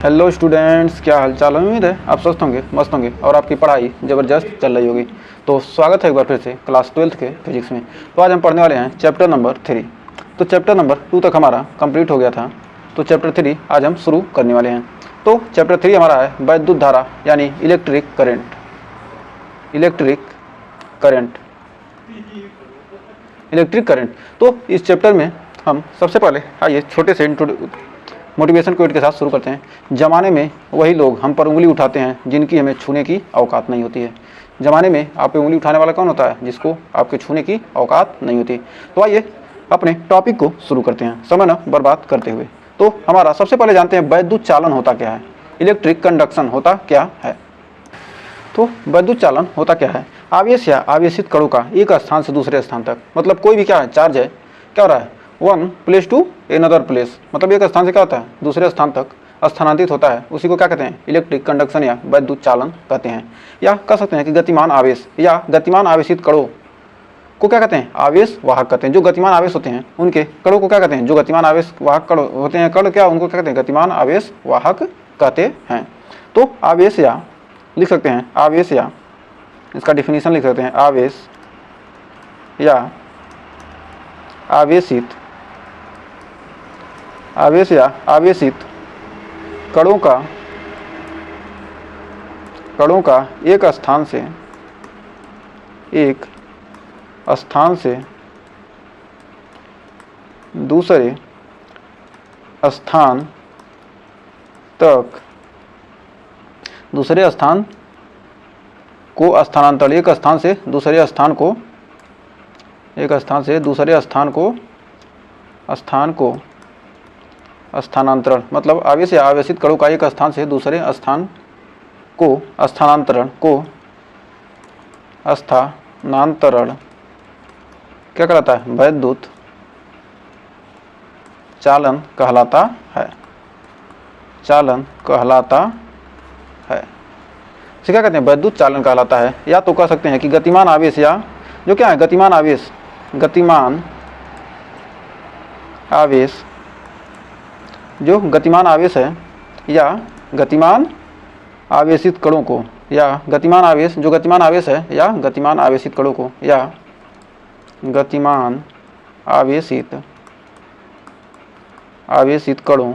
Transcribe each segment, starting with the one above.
Hello students, क्या हाल चाल है। उम्मीद है आप स्वस्थ होंगे, मस्त होंगे और आपकी पढ़ाई ज़बरदस्त चल रही होगी। तो स्वागत है एक बार फिर से क्लास 12th के फिजिक्स में। तो आज हम पढ़ने वाले हैं चैप्टर नंबर 3। तो चैप्टर नंबर 2 तक हमारा कंप्लीट हो गया था, तो चैप्टर 3 आज हम शुरू करने वाले हैं। तो चैप्टर 3 हमारा है वैद्युत धारा यानी इलेक्ट्रिक करेंट। Electric current. तो इस चैप्टर में हम सबसे पहले आइए छोटे से मोटिवेशन क्वेट के साथ शुरू करते हैं। जमाने में वही लोग हम पर उंगली उठाते हैं जिनकी हमें छूने की औकात नहीं होती है। जमाने में आप पे उंगली उठाने वाला कौन होता है? जिसको आपके छूने की औकात नहीं होती। तो आइए अपने टॉपिक को शुरू करते हैं समय न बर्बाद करते हुए। तो हमारा सबसे पहले जानते हैं वैद्युत चालन होता क्या है, इलेक्ट्रिक कंडक्शन होता क्या है। तो वैद्युत चालन होता क्या है? आवेश या आवेशित कणों का एक स्थान से दूसरे स्थान तक, मतलब कोई भी क्या है, चार्ज है, क्या हो रहा है, one place to another place, मतलब एक स्थान से क्या होता है दूसरे स्थान तक स्थानांतरित होता है। उसी को क्या कहते हैं? इलेक्ट्रिक कंडक्शन या वैद्युत चालन कहते हैं। या कह सकते हैं कि गतिमान आवेश या गतिमान आवेशित कणों को क्या कहते हैं? आवेश वाहक कहते हैं। जो गतिमान आवेश होते हैं उनके कणों को क्या कहते हैं? जो गतिमान आवेश वाहक कण होते हैं, कण क्या, उनको क्या कहते हैं? गतिमान आवेश वाहक कहते हैं। तो आवेश या लिख सकते हैं, आवेश या इसका डिफिनीशन लिख सकते हैं, आवेश या आवेशित कणों का एक स्थान से दूसरे स्थान तक को स्थानांतरण, एक स्थान से दूसरे स्थान को स्थानांतरण, मतलब आवेश या आवेशित कणों का एक स्थान से दूसरे स्थान को स्थानांतरण क्या कहलाता है? वैद्युत चालन कहलाता है। इसे क्या कहते हैं? वैद्युत चालन कहलाता है। या तो कह सकते हैं कि गतिमान आवेश, या जो क्या है गतिमान आवेश जो गतिमान आवेश है, या गतिमान आवेशित कणों को, या गतिमान आवेश जो गतिमान आवेश है, या गतिमान आवेशित कणों को, या गतिमान आवेशित कणों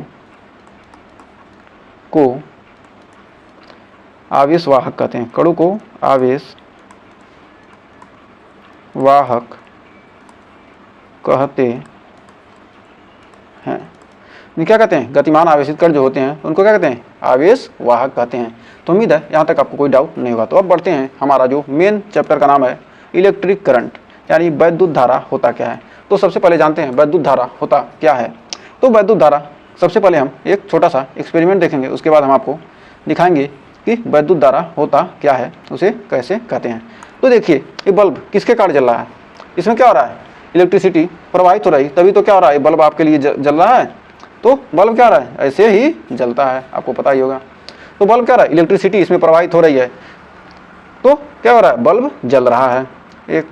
को आवेश वाहक कहते हैं। कणों को आवेश वाहक कहते हैं। क्या कहते हैं? गतिमान आवेशित कण जो होते हैं उनको क्या कहते हैं? आवेश वाहक कहते हैं। तो उम्मीद है यहाँ तक आपको कोई डाउट नहीं होगा। तो अब बढ़ते हैं, हमारा जो मेन चैप्टर का नाम है इलेक्ट्रिक करंट यानी वैद्युत धारा होता क्या है। तो सबसे पहले जानते हैं वैद्युत धारा होता क्या है। तो वैद्युत धारा, सबसे पहले हम एक छोटा सा एक्सपेरिमेंट देखेंगे, उसके बाद हम आपको दिखाएंगे कि वैद्युत धारा होता क्या है, उसे कैसे कहते हैं। तो देखिए, ये बल्ब किसके कारण जल रहा है? इसमें क्या हो रहा है? इलेक्ट्रिसिटी प्रवाहित हो रही, तभी तो क्या हो रहा है, बल्ब आपके लिए जल रहा है। तो बल्ब क्या हो रहा है? ऐसे ही जलता है, आपको पता ही होगा। तो बल्ब क्या हो रहा है? इलेक्ट्रिसिटी इसमें प्रवाहित हो रही है, तो क्या हो रहा है? बल्ब जल रहा है। एक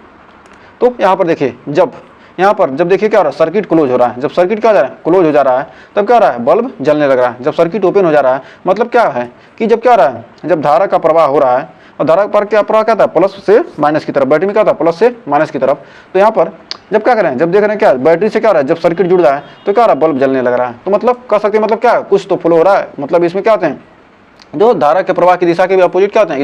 तो यहाँ पर देखिए, जब देखिए क्या हो रहा है? सर्किट क्लोज हो रहा है। जब सर्किट क्या हो जा रहा है? क्लोज हो जा रहा है, तब क्या हो रहा है? बल्ब जलने लग रहा है। जब सर्किट ओपन हो जा रहा है, मतलब क्या है कि जब क्या हो रहा है? जब धारा का प्रवाह हो रहा है, और धारा पर क्या प्रवाह क्या था? प्लस से माइनस की तरफ। बैटरी में क्या होता है? प्लस से माइनस की तरफ। तो यहाँ पर जब क्या करें, जब देख रहे हैं क्या बैटरी से क्या हो रहा है? जब सर्किट जुड़ रहा है तो क्या हो रहा है? बल्ब जलने लग रहा है। तो मतलब कह सकते हैं, मतलब क्या है? कुछ तो फ्लो हो रहा है। मतलब इसमें क्या होते हैं? जो धारा के प्रवाह की दिशा के भी अपोजिट क्या होते हैं?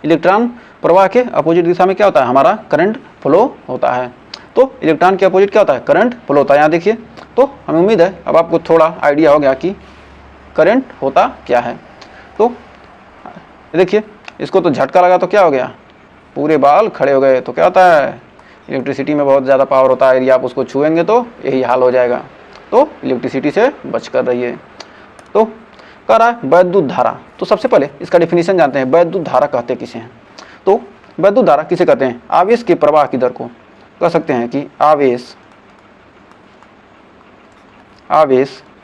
इलेक्ट्रॉन प्रवाह के अपोजिट दिशा में क्या होता है? हमारा करंट फ्लो होता है। तो इलेक्ट्रॉन के अपोजिट क्या होता है? करंट फ्लो होता है। यहाँ देखिए, तो हमें उम्मीद है अब आपको थोड़ा आइडिया हो गया कि करंट होता क्या है। तो देखिए, इसको तो झटका लगा तो क्या हो गया? पूरे बाल खड़े हो गए। तो क्या होता है? इलेक्ट्रिसिटी में बहुत ज़्यादा पावर होता है, यदि आप उसको छुएंगे तो यही हाल हो जाएगा। तो इलेक्ट्रिसिटी से बच कर रहिए। तो कह रहा है वैद्युत धारा। तो सबसे पहले इसका डिफिनीशन जानते हैं, वैद्युत धारा कहते किसे हैं। तो वैद्युत धारा किसे कहते हैं? आवेश के प्रवाह की दर को कह सकते हैं कि आवेश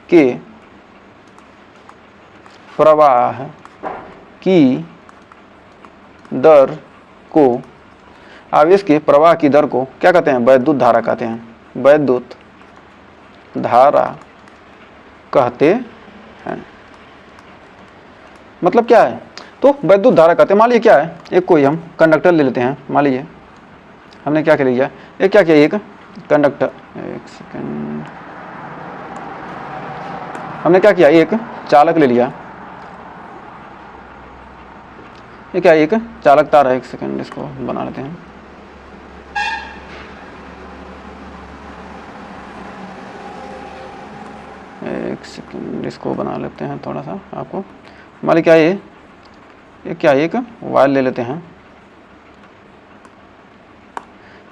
के प्रवाह की दर को, आवेश के प्रवाह की दर को क्या कहते हैं? वैद्युत धारा कहते हैं। वैद्युत धारा कहते हैं। मतलब क्या है, तो वैद्युत धारा कहते हैं। मान लीजिए क्या है, एक कोई हम कंडक्टर ले लेते हैं, मान लीजिए हमने क्या कर लिया, एक क्या किया, एक कंडक्टर, एक सेकंड, हमने क्या किया, एक चालक ले लिया, ये क्या, एक चालक तार है, एक सेकंड इसको बना लेते हैं, एक सेकंड इसको बना लेते हैं थोड़ा सा आपको। मान लीजिए क्या ये क्या, एक वायर ले लेते हैं,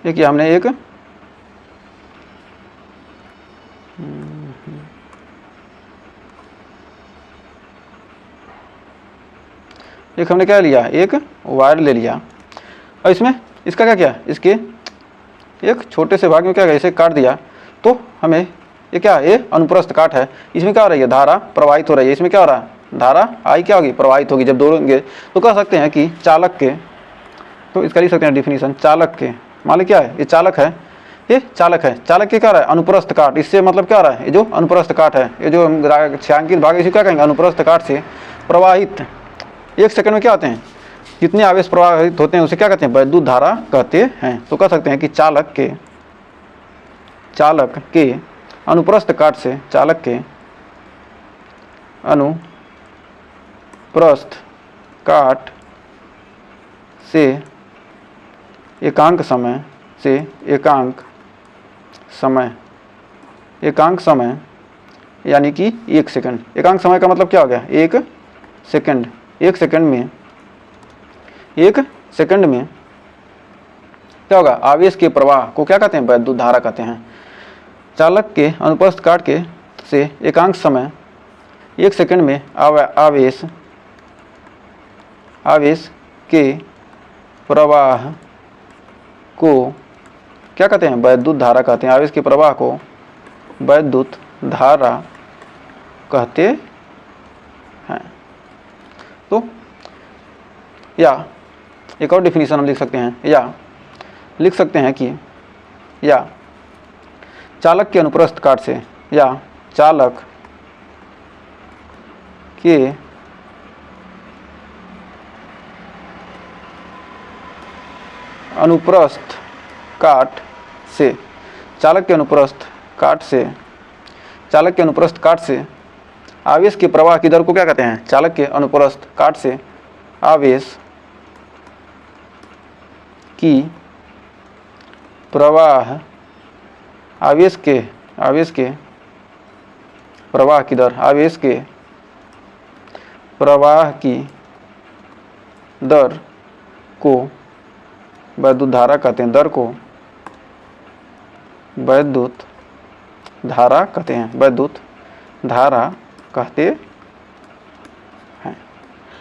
ये क्या हमने एक हमने क्या लिया, एक वायर ले लिया, और इसमें इसका क्या किया, इसके एक छोटे से भाग में क्या किया, इसे काट दिया, तो हमें ये क्या, ये अनुप्रस्थ काट है, इसमें क्या हो रही है, धारा प्रवाहित हो रही है, इसमें क्या हो रहा है, धारा आई क्या होगी, प्रवाहित होगी। जब दौड़ेंगे तो कह सकते हैं कि चालक के, तो इसका लिख सकते हैं डिफिनीशन, चालक के, मान लीजिए क्या है, ये चालक है, ये चालक है, चालक के क्या रहा है, अनुप्रस्थ काट, इससे मतलब क्या रहा है, ये जो अनुप्रस्थ काट है, ये जो छायांकित भाग है, इसे क्या कहेंगे, अनुप्रस्थ काट से प्रवाहित, एक सेकंड में क्या होते हैं, जितने आवेश प्रवाहित होते हैं उसे क्या कहते हैं, वैद्युत धारा कहते हैं। तो कह सकते हैं कि चालक के अनुप्रस्थ काट से, चालक के अनुप्रस्थ काट से एकांक समय यानी कि 1 सेकंड, एकांक समय का मतलब क्या हो गया, 1 सेकंड, 1 सेकंड में क्या होगा, आवेश के प्रवाह को क्या कहते हैं, वैद्युत धारा कहते हैं। चालक के अनुप्रस्थ काट के से एकांक समय 1 सेकंड में आवेश के प्रवाह को क्या कहते हैं, वैद्युत धारा कहते हैं। आवेश के प्रवाह को वैद्युत धारा कहते हैं। तो या एक और डिफिनीशन हम लिख सकते हैं, या लिख सकते हैं कि या चालक के अनुप्रस्थ काट से, या चालक के अनुप्रस्थ काट से, चालक के अनुप्रस्थ काट से आवेश के प्रवाह की दर को क्या कहते हैं, चालक के अनुप्रस्थ काट से आवेश की प्रवाह, आवेश के प्रवाह की दर, आवेश के प्रवाह की दर को वैद्युत धारा कहते हैं, दर को वैद्युत धारा कहते हैं, वैद्युत धारा कहते हैं।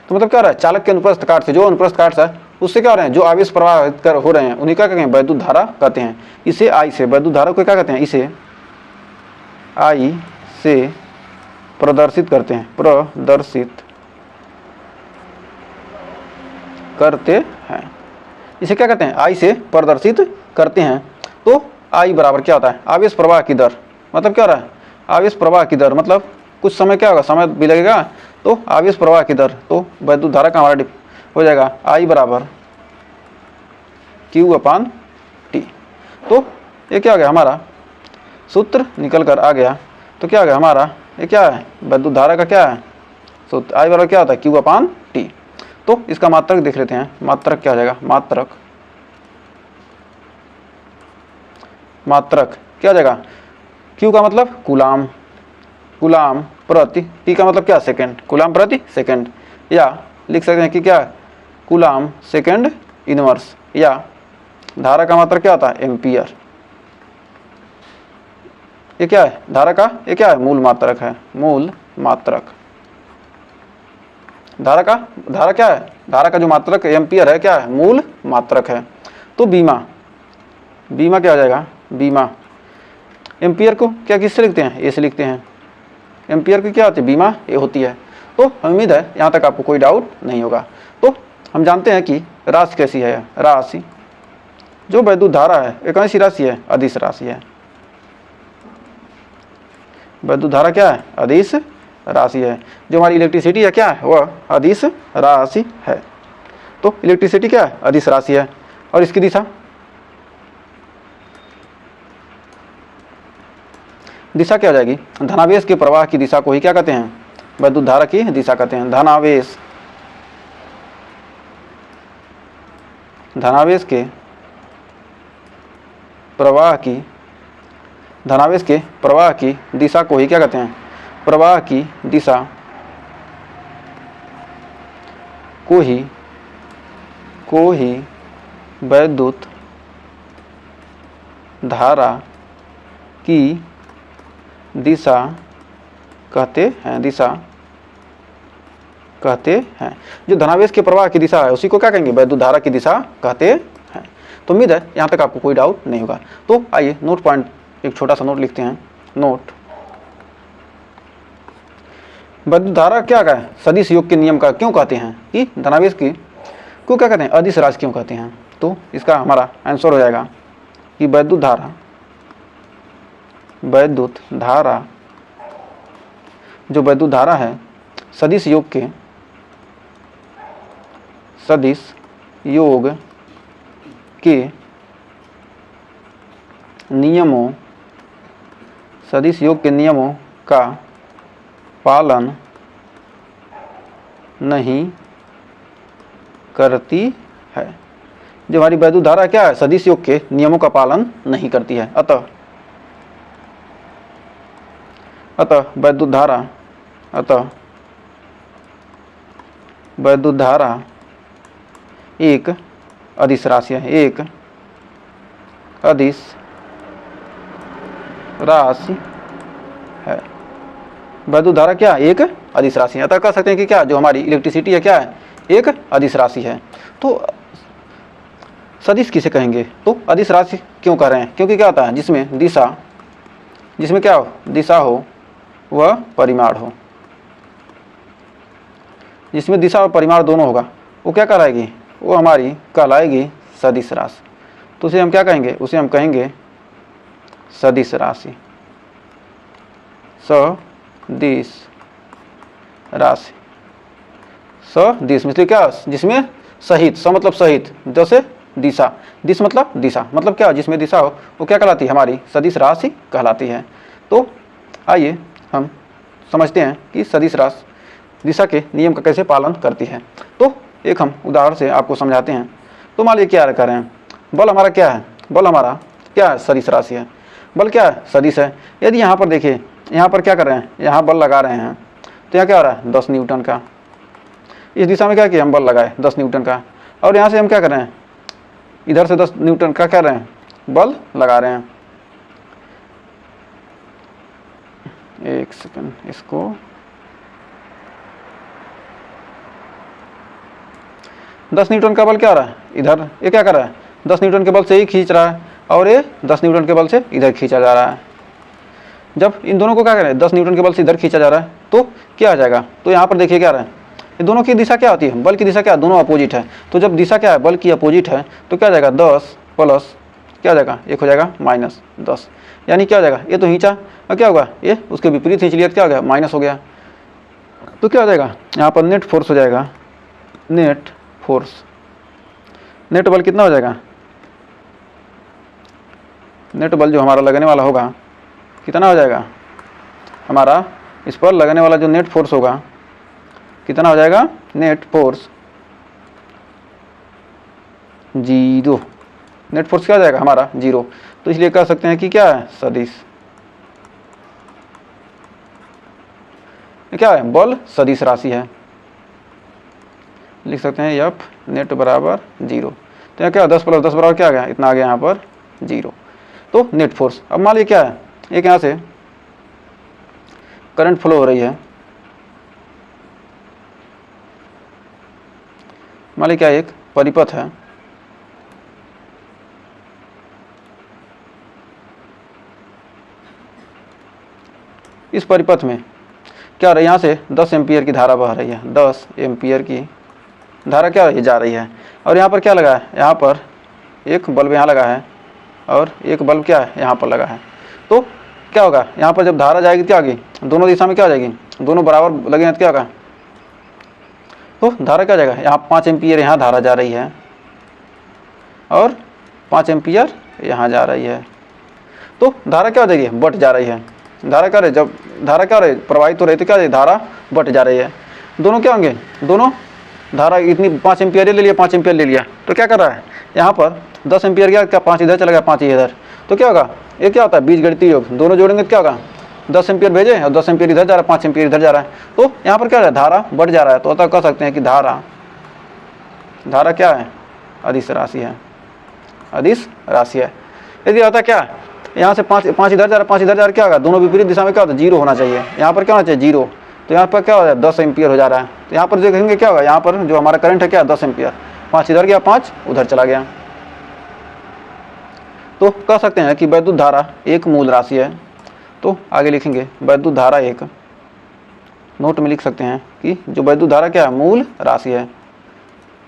तो मतलब क्या हो रहा है, चालक के अनुप्रस्थ काट से, जो अनुप्रस्थ काट है उससे क्या हो रहे हैं, जो आवेश प्रवाहित कर हो रहे हैं उन्हीं क्या कहते हैं, वैद्युत धारा कहते हैं। इसे आई से, वैद्युत धारा को क्या कहते हैं, इसे आई से प्रदर्शित करते हैं, इसे क्या कहते हैं, आई से प्रदर्शित करते हैं। तो आई बराबर क्या होता है, आवेश प्रवाह की दर, मतलब क्या हो रहा है, आवेश प्रवाह की दर, मतलब कुछ समय क्या होगा, समय भी लगेगा, तो आवेश प्रवाह की दर, तो वैद्युत धारा का हमारा हो जाएगा आई बराबर Q/T। तो ये क्या हो गया, हमारा सूत्र निकल कर आ गया। तो क्या हो गया हमारा, ये क्या है, वैद्युत धारा का क्या है सूत्र, आई बराबर क्या होता है, Q/T। तो इसका मात्रक देख लेते हैं, मात्रक क्या हो जाएगा, मात्रक क्या हो जाएगा, Q का मतलब कूलाम प्रति, T का मतलब क्या, सेकंड, कूलाम प्रति सेकंड, या लिख सकते हैं कि क्या, कूलाम सेकंड इनवर्स, या धारा का मात्रक क्या होता है, एम्पियर। ये क्या है, धारा का ये क्या है, मूल मात्रक है, मूल मात्रक। धारा क्या है, धारा का जो मात्रक एम्पियर है क्या है, मूल मात्रक है। तो बीमा क्या हो जाएगा, बीमा, एम्पियर को क्या किससे लिखते हैं, ए से लिखते हैं, एम्पियर की क्या होती है, बीमा ए होती है। तो उम्मीद है यहाँ तक आपको कोई डाउट नहीं होगा। तो हम जानते हैं कि राशि कैसी है, राशि जो वैद्युत धारा है एक ऐसी राशि है, अदिश राशि है। वैद्युत धारा क्या है, अदिश राशि है। जो हमारी इलेक्ट्रिसिटी है क्या है, वह अदिश राशि है। तो इलेक्ट्रिसिटी क्या है, अदिश राशि है। और इसकी दिशा, दिशा क्या हो जाएगी, धनावेश के प्रवाह की दिशा को ही क्या कहते हैं, विद्युत धारा की दिशा कहते हैं। धनावेश, धनावेश के प्रवाह की, धनावेश के प्रवाह की दिशा को ही क्या कहते हैं, प्रवाह की दिशा को ही विद्युत धारा की दिशा कहते हैं, दिशा कहते हैं। जो धनावेश के प्रवाह की दिशा है उसी को क्या कहेंगे, विद्युत धारा की दिशा कहते हैं। तो उम्मीद है यहाँ तक आपको कोई डाउट नहीं होगा। तो आइए नोट पॉइंट, एक छोटा सा नोट लिखते हैं। नोट, विद्युत धारा क्या है, सदिश योग के नियम का क्यों कहते हैं, कि धनावेश की को क्या कहते हैं, अदिश राशि क्यों कहते हैं। तो इसका हमारा आंसर हो जाएगा कि विद्युत धारा, विद्युत धारा, जो विद्युत धारा है सदिश योग के, सदिश योग के नियमों, सदिश योग के नियमों का पालन नहीं करती है। जो हमारी विद्युत धारा क्या है, सदिश योग के नियमों का पालन नहीं करती है। अतः विद्युत धारा, अतः विद्युत धारा एक अदिश राशि है, एक अदिश राशि है। विद्युत धारा क्या, एक अदिश राशि है। अतः कह सकते हैं कि क्या, जो हमारी इलेक्ट्रिसिटी है क्या है, एक अदिश राशि है। तो सदिश किसे कहेंगे, तो अदिश राशि क्यों कह रहे हैं, क्योंकि क्या होता है, जिसमें दिशा, जिसमें क्या हो, दिशा हो वह परिमाण हो, जिसमें दिशा और परिमाण दोनों होगा, वो क्या कहलाएगी, वो हमारी कहलाएगी सदिश राशि। तो उसे हम क्या कहेंगे, उसे हम कहेंगे सदिश राशि, सदिश राशि। सदिश मतलब क्या, जिसमें सहित, स मतलब सहित, जैसे दिशा, दिश मतलब दिशा, मतलब क्या, जिसमें दिशा हो वो क्या कहलाती है, हमारी सदिश राशि कहलाती है। तो आइए हम समझते हैं कि सदिश राशि दिशा के नियम का कैसे पालन करती है। तो एक हम उदाहरण से आपको समझाते हैं। तो मान लीजिए क्या कर रहे हैं, बल हमारा क्या है, बल हमारा क्या है, सदिश राशि है। बल क्या है, सदिश है। यदि यहाँ पर देखिए, यहाँ पर क्या कर रहे हैं, यहाँ बल लगा रहे हैं, तो यहाँ क्या हो रहा है, 10 न्यूटन का। इस दिशा में क्या किया, हम बल लगाए 10 न्यूटन का, और यहाँ से हम क्या कर रहे हैं, इधर से 10 न्यूटन का कर रहे हैं, बल लगा रहे हैं। एक सेकंड, इसको दस न्यूटन का बल क्या हो रहा है, इधर ये क्या कर रहा है, 10 न्यूटन के बल से ही खींच रहा है, और ये 10 न्यूटन के बल से इधर खींचा जा रहा है। जब इन दोनों को क्या करें, 10 न्यूटन के बल से इधर खींचा जा रहा है, तो क्या आ जाएगा, तो यहाँ पर देखिए क्या रहा है, ये दोनों की दिशा क्या होती है, बल की दिशा क्या, दोनों अपोजिट है। तो जब दिशा क्या है, बल की अपोजिट है, तो क्या हो जाएगा, 10 प्लस क्या हो जाएगा, एक हो जाएगा -10, यानी क्या हो जाएगा, ये तो खींचा, और क्या होगा, ये उसके विपरीत खींच लिया, क्या हो गया, माइनस हो गया। तो क्या हो जाएगा, यहाँ पर नेट फोर्स हो जाएगा, नेट फोर्स, नेट बल कितना हो जाएगा, नेट बल जो हमारा लगने वाला होगा कितना हो जाएगा, हमारा इस पर लगने वाला जो नेट फोर्स होगा कितना हो जाएगा, नेट फोर्स 0, नेट फोर्स क्या हो जाएगा हमारा 0। तो इसलिए कह सकते हैं कि क्या है, सदिश, क्या है, बल सदिश राशि है। लिख सकते हैं एफ नेट बराबर 0। तो यहाँ क्या 10 + 10 बराबर क्या आ गया, इतना आ गया यहाँ पर 0। तो नेट फोर्स, अब मान लीजिए क्या है, एक यहाँ से करंट फ्लो हो रही है, मान लीजिए क्या एक परिपथ है, इस परिपथ में क्या हो रहा है, यहाँ से 10 एम्पियर की धारा बह रही है, 10 एम्पियर की धारा क्या है, जा रही है। और यहाँ पर क्या लगा है, यहाँ पर एक बल्ब यहाँ लगा है, और एक बल्ब क्या है यहाँ पर लगा है। तो क्या होगा, यहाँ पर जब धारा जाएगी क्या होगी, दोनों दिशा में क्या हो जाएगी, दोनों बराबर लगे हैं तो क्या होगा, तो धारा क्या हो जाएगा, यहाँ 5 एम्पियर यहाँ धारा जा रही है और 5 एम्पियर यहाँ जा रही है, तो धारा क्या हो जाएगी, बट जा रही है। धारा क्या रही, जब धारा क्या रही प्रवाहित हो रही तो क्या रही, धारा बट जा रही है। दोनों क्या होंगे, दोनों धारा इतनी 5 एम्पियर ले लिया, 5 एम्पियर ले लिया, तो क्या कर रहा है, यहाँ पर 10 एम्पियर गया, क्या 5 इधर चला गया, 5 इधर, तो क्या होगा, ये क्या होता है बीजगणितीय योग, दोनों जोड़ेंगे तो क्या होगा, 10 एम्पियर भेजे और 10 एम्पियर इधर जा रहा है, 5 एम्पियर इधर जा रहा है, तो यहाँ पर क्या हो रहा है, धारा बढ़ जा रहा है। तो अतः कह सकते हैं कि धारा क्या है, अदिश राशि है, अदिश राशि है। यदि होता क्या, यहाँ से 5 इधर जा रहा है, 5 इधर जा रहा है, क्या होगा, दोनों विपरीत दिशा में क्या होता है, 0 होना चाहिए। यहाँ पर क्या होना चाहिए, 0, तो यहाँ पर क्या हो रहा है, 10 एम्पियर हो जा रहा है। तो यहाँ पर देखेंगे क्या होगा, यहाँ पर जो हमारा करंट है क्या, 10 एम्पियर, 5 इधर गया, 5 उधर चला गया। तो कह सकते हैं कि वैद्युत धारा एक मूल राशि है। तो आगे लिखेंगे वैद्युत धारा एक, नोट में लिख सकते हैं कि जो वैद्युत धारा क्या है, मूल राशि है।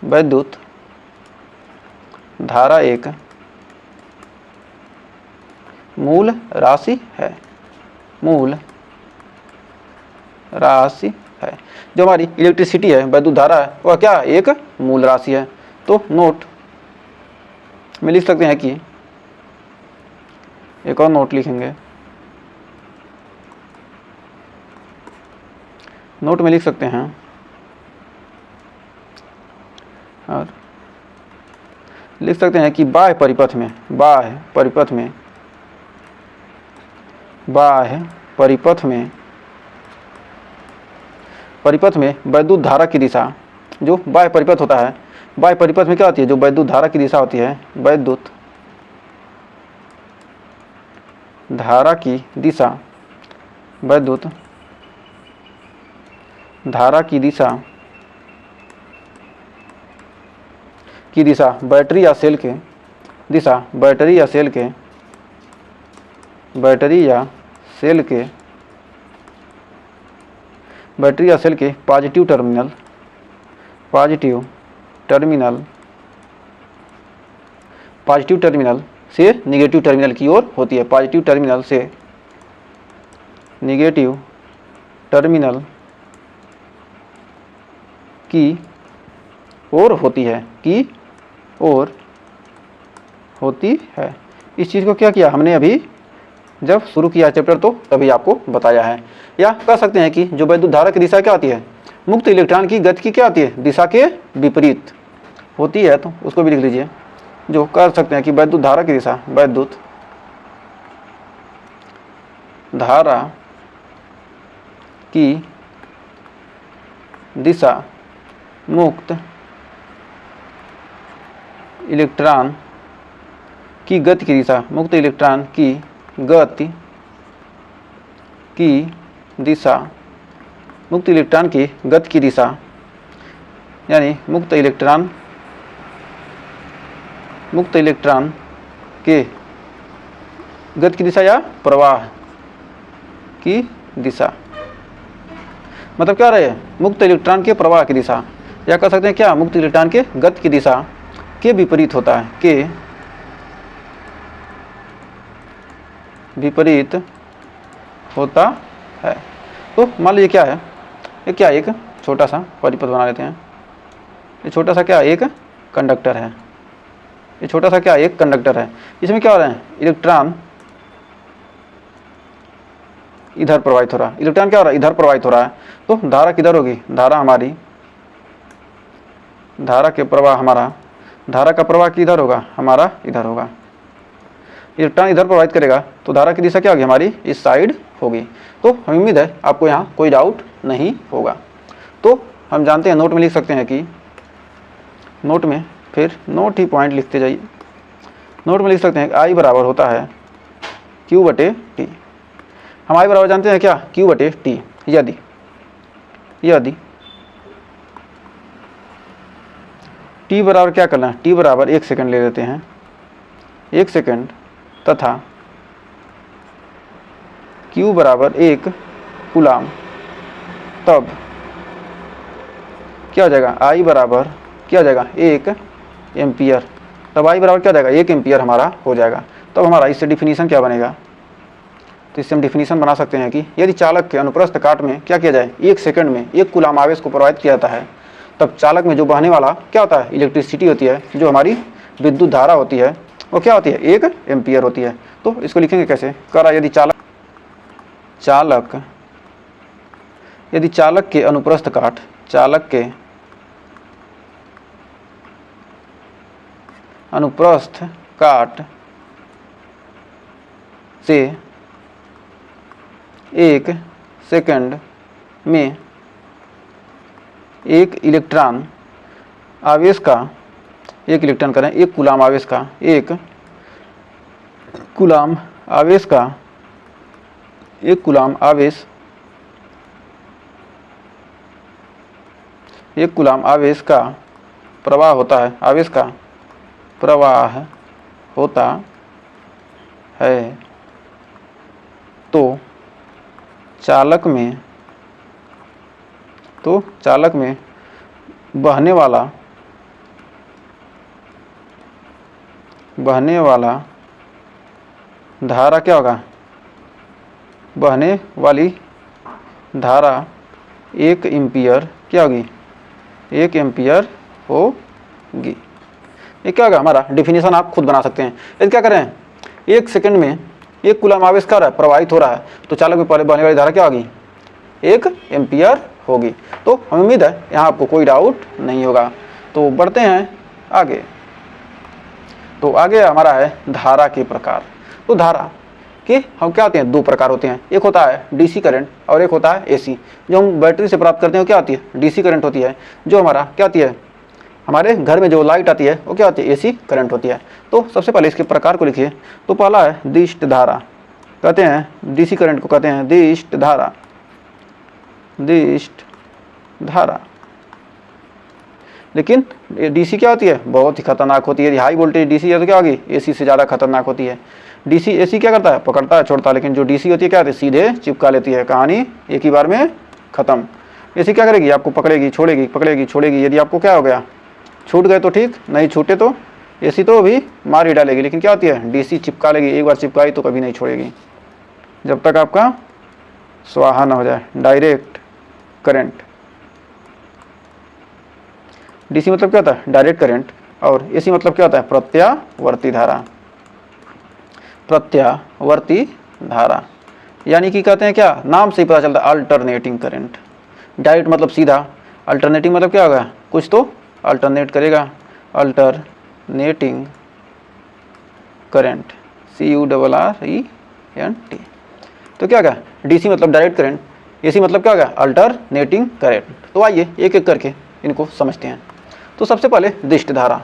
वैद्युत धारा एक मूल राशि है, मूल राशि है। जो हमारी इलेक्ट्रिसिटी है, वैद्युत धारा है, वह क्या है, एक मूल राशि है। तो नोट में लिख सकते हैं कि, एक और नोट लिखेंगे, नोट में लिख सकते हैं और लिख सकते हैं कि बाह्य परिपथ में, बाह्य परिपथ में, बाह्य परिपथ में, परिपथ में वैद्युत धारा की दिशा, जो बाह्य परिपथ होता है, बाह्य परिपथ में क्या होती है, जो वैद्युत धारा की दिशा होती है, वैद्युत धारा की दिशा, वैद्युत धारा की दिशा बैटरी या सेल के दिशा, बैटरी या सेल के, बैटरी या सेल के, बैटरी या सेल के positive terminal, positive terminal, positive terminal से निगेटिव टर्मिनल की ओर होती है। पॉजिटिव टर्मिनल से निगेटिव टर्मिनल की ओर होती है, की ओर होती है। इस चीज़ को क्या किया हमने अभी जब शुरू किया चैप्टर, तो तभी आपको बताया है। या कह सकते हैं कि जो वैद्युत धारा की दिशा क्या होती है, मुक्त इलेक्ट्रॉन की गति की क्या होती है, दिशा के विपरीत होती है। तो उसको भी लिख लीजिए, जो कर सकते हैं कि वैद्युत धारा की दिशा, वैद्युत धारा की दिशा मुक्त इलेक्ट्रॉन की गति की दिशा, मुक्त इलेक्ट्रॉन की गति की दिशा, मुक्त इलेक्ट्रॉन की गति की दिशा, यानी मुक्त इलेक्ट्रॉन के गति की दिशा या प्रवाह की दिशा, मतलब क्या रहे, मुक्त इलेक्ट्रॉन के प्रवाह की दिशा, या कह सकते हैं क्या, मुक्त इलेक्ट्रॉन के गति की दिशा के विपरीत होता है, के विपरीत होता है। तो मान लीजिए क्या है, ये क्या, एक छोटा सा परिपथ बना लेते हैं। ये छोटा सा क्या, एक कंडक्टर है, ये छोटा सा क्या, एक कंडक्टर है। इसमें क्या हो रहा है, इलेक्ट्रॉन इधर प्रवाहित हो रहा है, इलेक्ट्रॉन क्या हो रहा है, इधर प्रवाहित हो रहा है। तो धारा किधर होगी, धारा हमारी, धारा के प्रवाह, हमारा धारा का प्रवाह किधर होगा, हमारा इधर होगा। इलेक्ट्रॉन इधर प्रवाहित करेगा तो धारा की दिशा क्या होगी, हमारी इस साइड होगी। तो हमें उम्मीद है आपको यहाँ कोई डाउट नहीं होगा। तो हम जानते हैं, नोट में लिख सकते हैं कि, नोट में फिर नोट ही पॉइंट लिखते जाइए। नोट में लिख सकते हैं कि आई बराबर होता है Q/T। हम आई बराबर जानते हैं क्या, Q/T। यदि T बराबर क्या करना है, T बराबर 1 सेकंड ले लेते हैं, 1 सेकंड, तथा Q बराबर 1 कूलाम, तब क्या हो जाएगा, I बराबर क्या हो जाएगा, 1 एम्पियर। तब I बराबर क्या हो जाएगा, 1 एम्पियर हमारा हो जाएगा। तब हमारा इससे डिफिनीशन क्या बनेगा, तो इससे हम डिफिनीशन बना सकते हैं कि यदि चालक के अनुप्रस्थ काट में क्या किया जाए, 1 सेकंड में 1 कूलाम आवेश को प्रवाहित किया जाता है, तब चालक में जो बहने वाला क्या होता है, इलेक्ट्रिसिटी होती है, जो हमारी विद्युत धारा होती है वो क्या होती है, 1 एम्पियर होती है। तो इसको लिखेंगे कैसे, करा यदि चालक के अनुप्रस्थ काट, चालक के अनुप्रस्थ काट से 1 सेकंड में 1 इलेक्ट्रॉन आवेश का, 1 इलेक्ट्रॉन करें 1 कूलाम आवेश का, 1 कूलाम आवेश का, 1 कूलाम आवेश, 1 कूलाम आवेश का प्रवाह होता है, आवेश का प्रवाह होता है, तो चालक में बहने वाला धारा क्या होगा, बहने वाली धारा 1 एम्पियर क्या होगी, 1 एम्पियर होगी। ये क्या होगा हमारा डिफिनीशन, आप खुद बना सकते हैं। यदि क्या करें, 1 सेकंड में 1 कूलाम आवेश कर रहा है, प्रवाहित हो रहा है, तो चालक में पहले बहने वाली धारा क्या होगी, 1 एम्पियर होगी। तो हमें उम्मीद है यहाँ आपको कोई डाउट नहीं होगा। तो बढ़ते हैं आगे। तो आगे हमारा है धारा के प्रकार। तो धारा के हम क्या होते हैं, 2 प्रकार होते हैं, एक होता है डीसी करंट और एक होता है एसी। जो हम बैटरी से प्राप्त करते हैं वो क्या होती है, डीसी करंट होती है। जो हमारा क्या होती है, हमारे घर में जो लाइट आती है वो क्या होती है, एसी करंट होती है। तो सबसे पहले इसके प्रकार को लिखिए। तो पहला है दिष्ट धारा, कहते हैं डीसी करंट को कहते हैं दिष्ट धारा, दिष्ट धारा। लेकिन डीसी क्या होती है, बहुत ही खतरनाक होती है। यदि हाई वोल्टेज डीसी है तो क्या होगी, एसी से ज़्यादा खतरनाक होती है। डीसी एसी क्या करता है, पकड़ता है छोड़ता है, लेकिन जो डीसी होती है क्या होती है, सीधे चिपका लेती है, कहानी एक ही बार में खत्म। एसी क्या करेगी, आपको पकड़ेगी छोड़ेगी, पकड़ेगी छोड़ेगी। यदि आपको क्या हो गया, छूट गए तो ठीक, नहीं छूटे तो एसी तो भी मार ही डालेगी। लेकिन क्या होती है, डीसी चिपका लेगी, एक बार चिपकाई तो कभी नहीं छोड़ेगी जब तक आपका स्वाहा ना हो जाए। डायरेक्ट करंट, डीसी मतलब क्या होता है, डायरेक्ट करंट, और एसी मतलब क्या होता है, प्रत्यावर्ती धारा, प्रत्यावर्ती धारा। यानी कि कहते हैं क्या, नाम से ही पता चलता है अल्टरनेटिंग करंट। डायरेक्ट मतलब सीधा, अल्टरनेटिंग मतलब क्या होगा, कुछ तो अल्टरनेट करेगा, अल्टरनेटिंग करंट, CURRENT। तो क्या होगा, डीसी मतलब डायरेक्ट करंट, एसी मतलब क्या होगा, अल्टरनेटिंग करंट। तो आइए एक एक करके इनको समझते हैं। तो सबसे पहले दिष्ट धारा।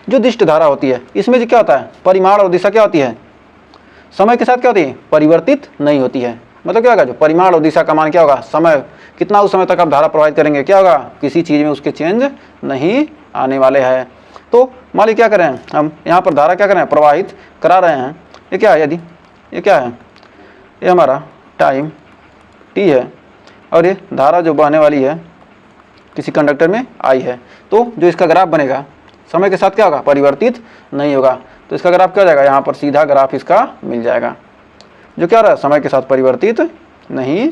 जो दिष्ट धारा होती है इसमें जो क्या होता है, परिमाण और दिशा क्या होती है, समय के साथ क्या होती है, परिवर्तित नहीं होती है। मतलब क्या होगा, जो परिमाण और दिशा का मान क्या होगा, समय कितना, उस समय तक आप धारा प्रवाहित करेंगे, क्या होगा, किसी चीज़ में उसके चेंज नहीं आने वाले हैं। तो मान लीजिए क्या करें हम यहाँ पर धारा क्या करें, प्रवाहित करा रहे हैं। ये क्या है, यदि ये क्या है, ये हमारा टाइम t है और ये धारा जो बहने वाली है किसी कंडक्टर में I है। तो जो इसका ग्राफ बनेगा समय के साथ क्या होगा, परिवर्तित नहीं होगा। तो इसका ग्राफ क्या हो जाएगा, यहाँ पर सीधा ग्राफ इसका मिल जाएगा, जो क्या रहा है, समय के साथ परिवर्तित नहीं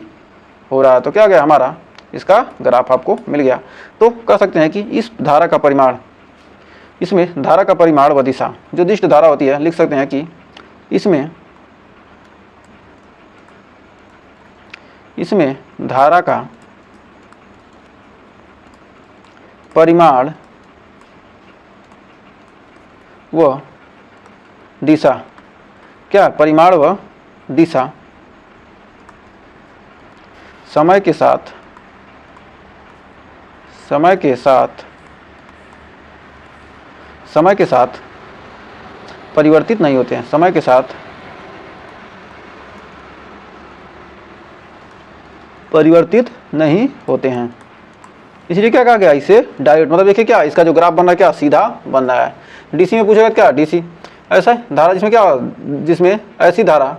हो रहा है। तो क्या हो गया, हमारा इसका ग्राफ आपको मिल गया। तो कह सकते हैं कि इस धारा का परिमाण, इसमें धारा का परिमाण व दिशा, जो दिष्ट धारा होती है, लिख सकते हैं कि इसमें धारा का परिमाण व दिशा, क्या परिमाण व दिशा समय के साथ परिवर्तित नहीं होते हैं, समय के साथ परिवर्तित नहीं होते हैं। इसलिए क्या कहा गया, इसे डायरेक्ट, मतलब देखिए क्या इसका जो ग्राफ बन रहा है क्या सीधा बन रहा है। डीसी में पूछेगा क्या, डीसी ऐसा धारा जिसमें क्या, जिसमें ऐसी धारा,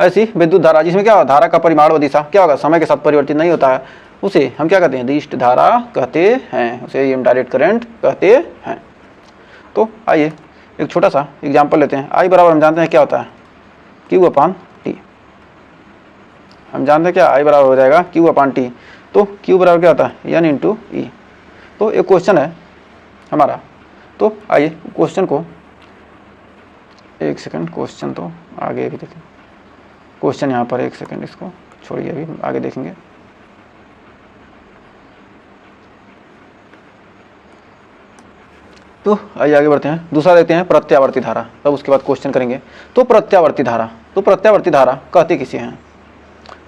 ऐसी विद्युत धारा जिसमें क्या धारा का परिमाण व दिशा क्या होगा, समय के साथ परिवर्तित नहीं होता है, उसे हम क्या कहते हैं, दिष्ट धारा कहते हैं, उसे हम डायरेक्ट करंट कहते हैं। तो आइए एक छोटा सा एग्जाम्पल लेते हैं। आई बराबर हम जानते हैं क्या होता है, Q/T। हम जानते हैं क्या आई बराबर हो जाएगा क्यू अपान टी। तो क्यू बराबर क्या होता है एन इंटू ई। तो एक क्वेश्चन है हमारा, तो आइए क्वेश्चन को, एक सेकंड, क्वेश्चन तो आगे भी देखें। क्वेश्चन यहाँ पर, एक सेकंड इसको छोड़िए, अभी आगे देखेंगे। तो आइए आगे बढ़ते हैं। दूसरा देखते हैं प्रत्यावर्ती धारा, तब उसके बाद क्वेश्चन करेंगे। तो प्रत्यावर्ती धारा, तो प्रत्यावर्ती धारा कहते किसे हैं?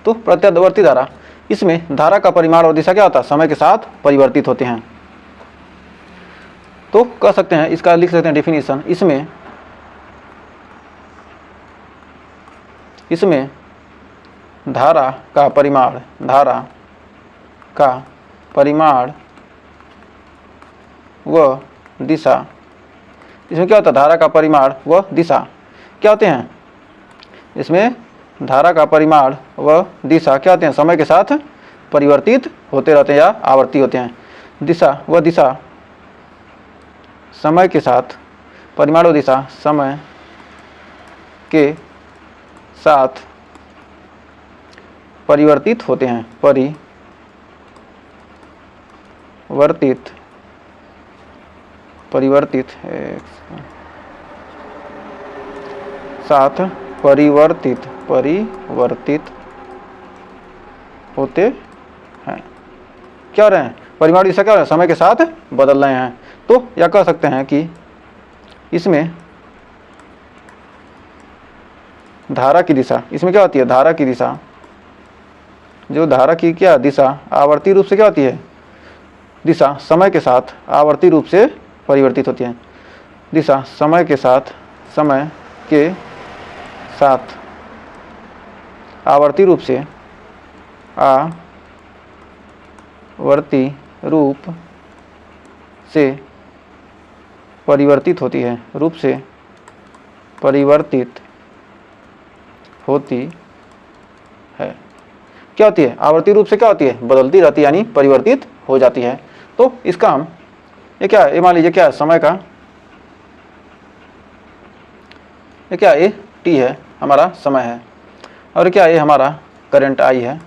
तो प्रत्यावर्ती धारा, इसमें धारा का परिमाण और दिशा क्या होता है? समय के साथ परिवर्तित होते हैं। तो कह सकते हैं, इसका लिख सकते हैं डेफिनेशन, इसमें धारा का परिमाण व दिशा, इसमें क्या होता है? धारा का परिमाण व दिशा क्या होते हैं? इसमें धारा का परिमाण व दिशा क्या होते हैं? समय के साथ परिवर्तित होते रहते हैं या आवर्ती होते हैं। दिशा समय के साथ, परिमाण व दिशा समय के साथ परिवर्तित होते हैं, परिवर्तित होते हैं। क्या हो रहे हैं? परिमाण दिशा क्या हो रहा है? समय के साथ बदल रहे हैं। तो या कह सकते हैं कि इसमें धारा की दिशा, इसमें क्या होती है? धारा की दिशा, जो धारा की क्या दिशा आवर्ती रूप से क्या होती है? दिशा समय के साथ आवर्ती रूप से परिवर्तित होती है। दिशा समय के साथ आवर्ती रूप से परिवर्तित होती है, क्या होती है? आवर्ती रूप से क्या होती है? बदलती रहती है, यानी परिवर्तित हो जाती है। तो इसका हम ये क्या, ये मान लीजिए क्या है? समय का ये क्या, ए टी है, हमारा समय है, और क्या, ये हमारा करंट आई है,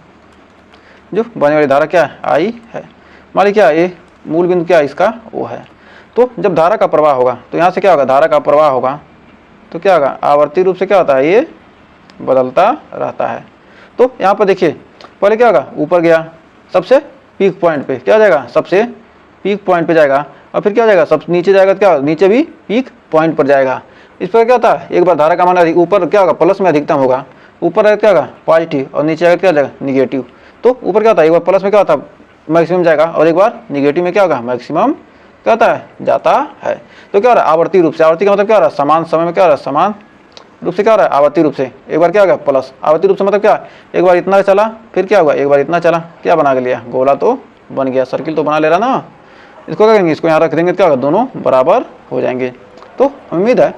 जो बहने वाली धारा क्या है? आई है। मान लीजिए क्या, ये मूल बिंदु क्या है इसका? ओ है। तो जब धारा का प्रवाह होगा तो यहाँ से क्या होगा? धारा का प्रवाह होगा तो क्या होगा? आवर्ती रूप से क्या होता है? ये बदलता रहता है। तो यहाँ पर देखिए, पहले क्या होगा? ऊपर गया, सबसे पीक पॉइंट पे क्या हो जाएगा? सबसे पीक पॉइंट पे जाएगा, और फिर क्या हो जाएगा? सब नीचे जाएगा तो क्या, नीचे भी पीक पॉइंट पर जाएगा। इस पर क्या होता है? एक बार धारा का मान ऊपर क्या होगा? प्लस में अधिकतम होगा, ऊपर क्या होगा? पॉजिटिव, और नीचे आएगा क्या हो जाएगा? निगेटिव। तो ऊपर क्या होता है? एक बार प्लस में क्या होता है? मैक्सिमम जाएगा, और एक बार निगेटिव में क्या होगा? मैक्सिमम क्या होता है? जाता है। तो क्या हो रहा है? आवर्ती रूप से, आवर्ती का मतलब क्या हो रहा है? समान समय में क्या हो रहा है? समान रूप से क्या हो रहा है? आवर्ती रूप से। एक बार क्या होगा? प्लस। आवर्ती रूप से मतलब क्या? एक बार इतना चला, फिर क्या होगा? एक बार इतना चला, क्या बना के लिया? गोला तो बन गया, सर्किल तो बना ले रहा ना। इसको क्या करेंगे? इसको यहाँ रख देंगे, क्या होगा? दोनों बराबर हो जाएंगे। तो उम्मीद है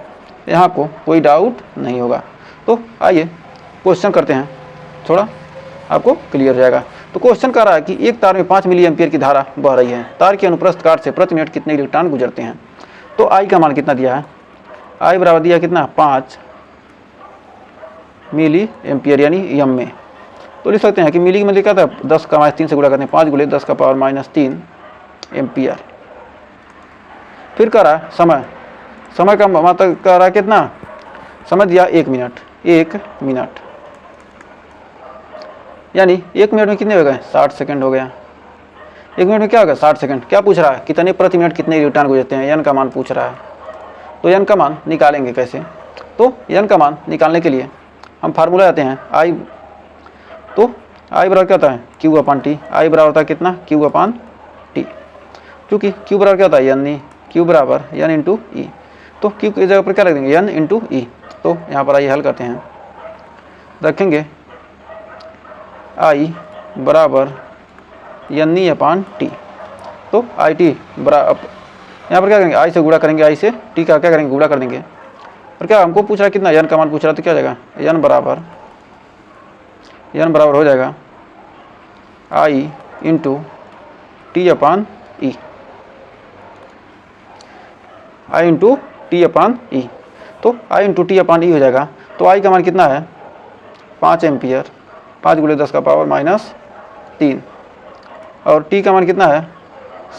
यहाँ को कोई डाउट नहीं होगा। तो आइए क्वेश्चन करते हैं, थोड़ा आपको क्लियर हो जाएगा। तो क्वेश्चन कह रहा है कि एक तार में 5 मिली एम्पियर की धारा बह रही है। तार के अनुप्रस्थ काट से प्रति मिनट कितने इलेक्ट्रॉन गुजरते हैं? तो आई का मान कितना दिया है? आई बराबर दिया कितना? 5 मिली एम्पियर, यानी एम में। तो लिख सकते हैं कि मिली में लिखा था 10 का -3 से गुणा करते हैं, 5 गुणे 10 का पावर -3 एम्पियर। फिर कह रहा है समय का मतलब कह रहा है कितना? समय दिया 1 मिनट, 1 मिनट, यानी 1 मिनट में कितने हो गए? 60 सेकंड हो गया। 1 मिनट में क्या होगा? 60 सेकंड। क्या पूछ रहा है? कितने प्रति मिनट कितने इलेक्ट्रॉन गुजरते हैं? एन का मान पूछ रहा है। तो एन का मान निकालेंगे कैसे? तो एन का मान निकालने के लिए हम फार्मूला आते हैं आई। तो आई बराबर क्या होता है? क्यू अपान टी। आई बराबर होता है कितना? क्यू अपान टी। क्योंकि क्यू बराबर क्या होता है? एन, क्यू बराबर एन इंटू ई। तो क्यू की जगह पर क्या रख देंगे? एन इंटू ई। तो यहाँ पर आइए हल करते हैं, रखेंगे आई बराबर एन ई अपान टी। तो आई टी बराबर, यहाँ पर क्या करेंगे? आई से गुणा करेंगे, आई से टी का क्या करेंगे? गुणा कर देंगे। और क्या हमको पूछ रहा है कितना? एन का मान पूछ रहा है, तो क्या हो जाएगा? एन बराबर हो जाएगा आई इंटू टी अपान ई। आई इंटू टी अपान ई। तो आई इंटू टी अपान ई हो जाएगा। तो आई का मान कितना है? 5 एम्पियर, 5 × 10⁻³ और t का मान कितना है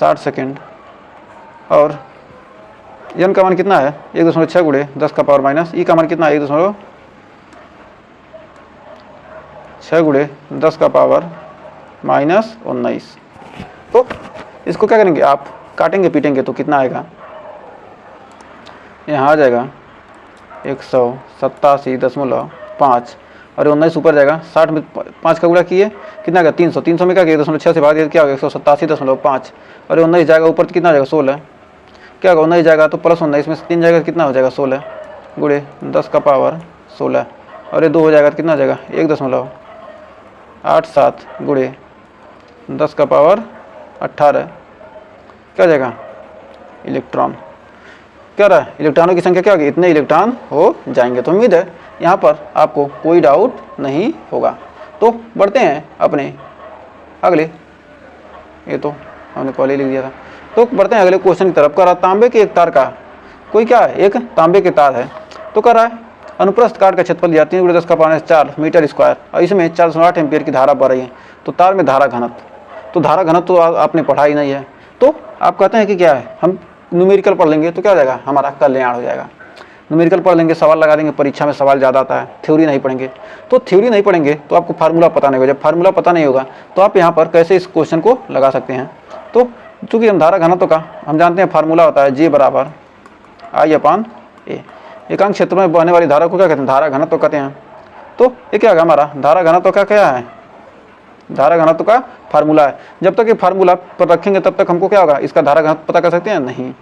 60 सेकेंड और n का मान कितना है 1.6 × 10⁻, e का मान कितना है 1.6 × 10⁻⁻19। तो इसको क्या करेंगे आप काटेंगे पीटेंगे तो कितना आएगा, यहाँ आ जाएगा 187.5 और 19 ऊपर जाएगा, 60 में 5 का गुणा किए कितना आएगा 300, 300 में क्या किया 1.6 से भाग दिया क्या होगा 187.5 और 19 जाएगा ऊपर तो कितना जाएगा 16, क्या होगा 19 जाएगा तो प्लस 19 में 3 जाएगा कितना हो जाएगा 16 × 10⁻16 और ये 2 हो जाएगा तो कितना हो जाएगा 1.87 × 10⁻18 क्या हो जाएगा इलेक्ट्रॉन। क्या रहा है इलेक्ट्रॉनों की संख्या क्या होगी, इतने इलेक्ट्रॉन हो जाएंगे। तो उम्मीद है यहाँ पर आपको कोई डाउट नहीं होगा। तो बढ़ते हैं अपने अगले, ये तो हमने पहले लिख दिया था, तो बढ़ते हैं अगले क्वेश्चन की तरफ। कर रहा तांबे के एक तार का कोई क्या है, एक तांबे के तार है तो कर रहा है अनुप्रस्थ काट का क्षेत्रफल दिया 3 × 10⁻4 मीटर स्क्वायर और इसमें 4.8 एम्पियर की धारा बह रही है। तो तार में धारा घनत्व, तो धारा घनत्व तो आपने पढ़ा ही नहीं है, तो आप कहते हैं कि क्या है हम न्यूमेरिकल पढ़ लेंगे तो क्या हो जाएगा हमारा कल्याण हो जाएगा। न्यूमेरिकल पढ़ लेंगे, सवाल लगा देंगे, परीक्षा में सवाल ज़्यादा आता है, थ्योरी नहीं पढ़ेंगे। तो थ्योरी नहीं पढ़ेंगे तो आपको फार्मूला पता नहीं होगा, जब फार्मूला पता नहीं होगा तो आप यहाँ पर कैसे इस क्वेश्चन को लगा सकते हैं। तो चूँकि हम धारा घनत्व का हम जानते हैं फार्मूला होता है J = I/A। एकांक क्षेत्र में बहने वाली धारा को क्या कहते हैं, धारा घनत्व कहते हैं। तो ये क्या होगा हमारा धारा घनत्व का क्या है, धारा घनत्व का फार्मूला है। जब तक ये फार्मूला पर रखेंगे तब तक हमको क्या होगा इसका धारा घनत्व पता कर सकते हैं नहीं।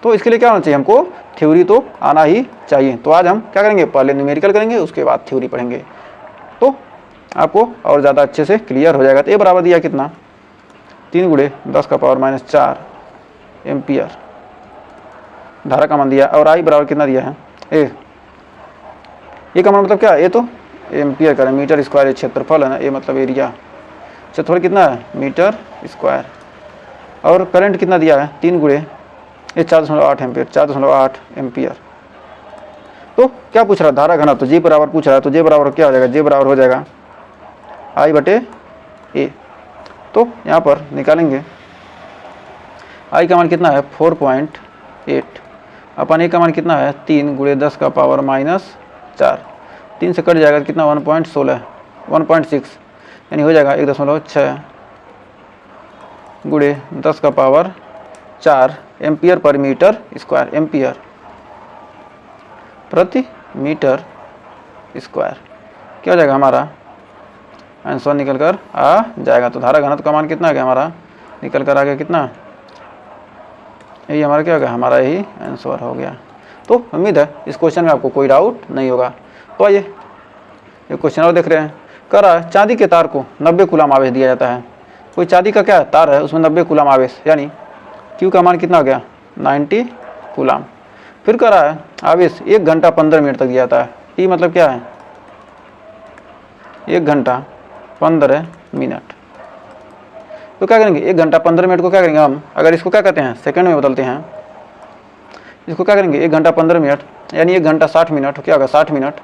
तो इसके लिए क्या होना चाहिए हमको थ्योरी तो आना ही चाहिए। तो आज हम क्या करेंगे पहले न्यूमेरिकल करेंगे उसके बाद थ्योरी पढ़ेंगे, तो आपको और ज़्यादा अच्छे से क्लियर हो जाएगा। तो ये बराबर दिया कितना 3 × 10⁻⁴ एम्पियर धारा का मान दिया और I बराबर कितना दिया है ए का मान मतलब क्या है, ये तो एम्पियर करें मीटर स्क्वायर क्षेत्रफल है ना, ये मतलब एरिया, क्षेत्रफल कितना है मीटर स्क्वायर और करंट कितना दिया है 3 × 4.8 एम्पियर 4.8 एम्पियर। तो क्या पूछ रहा है धारा घनत्व तो J बराबर पूछ रहा है, तो J बराबर क्या हो जाएगा, J बराबर हो जाएगा I/A। तो यहाँ पर निकालेंगे I का मान कितना है 4.8 अपन A का मान कितना है 3 × 10⁻⁻4, 3 से कट जाएगा तो कितना 1.6 यानी हो जाएगा 1.6 × 10⁻4 ampere per metre square, ampere प्रति मीटर स्क्वायर। क्या हो जाएगा हमारा आंसर निकल कर आ जाएगा। तो धारा घनत्व का मान कितना आ गया हमारा निकल कर आ गया कितना, यही हमारा क्या हो गया हमारा यही आंसर हो गया। तो उम्मीद है इस क्वेश्चन में आपको कोई डाउट नहीं होगा। तो आइए ये क्वेश्चन और देख रहे हैं। कह रहा है चांदी के तार को 90 कूलाम आवेश दिया जाता है। कोई चांदी का क्या तार है उसमें 90 कूलाम आवेश यानी Q का मान कितना हो गया 90 कूलाम। फिर कह रहा है आवेश 1 घंटा 15 मिनट तक दिया जाता है। T मतलब क्या है 1 घंटा 15 मिनट। तो क्या करेंगे 1 घंटा 15 मिनट को क्या करेंगे हम, अगर इसको क्या कहते हैं सेकंड में बदलते हैं, इसको क्या करेंगे 1 घंटा 15 मिनट यानी 1 घंटा 60 मिनट, क्या होगा 60 मिनट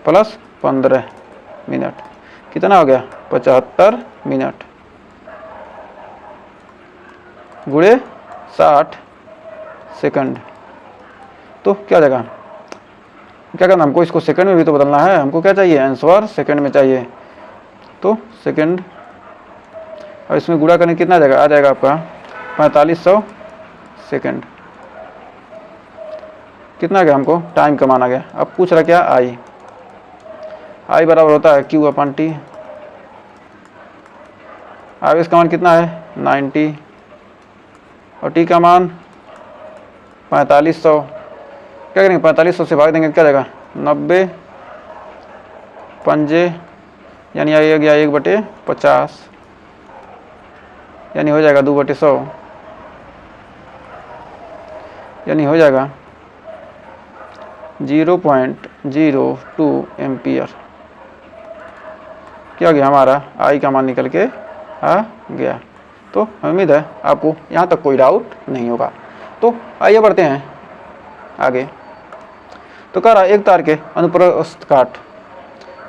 प्लस 15 मिनट कितना हो गया 75 मिनट गुणे 60 सेकंड। तो क्या हो जाएगा, क्या करना हमको इसको सेकंड में भी तो बदलना है, हमको क्या चाहिए आंसर सेकंड में चाहिए। तो सेकंड और इसमें गुणा करने कितना आ जाएगा, आ जाएगा आपका 4500 सेकंड। कितना गया हमको टाइम का मान आ गया। अब पूछ रहा क्या आई बराबर होता है Q/T। आवेश का मान कितना है 90 और T का मान 4500। क्या करेंगे 4500 से भाग देंगे क्या जाएगा 90 पंजे यानी आ गया 1/50 यानी हो जाएगा 2/100 यानी हो जाएगा 0.02 एम्पियर। क्या हो गया हमारा आई का मान निकल के आ गया। तो उम्मीद है आपको यहाँ तक कोई डाउट नहीं होगा। तो आइए बढ़ते हैं आगे। तो कह रहा एक तार के अनुप्रस्थ काट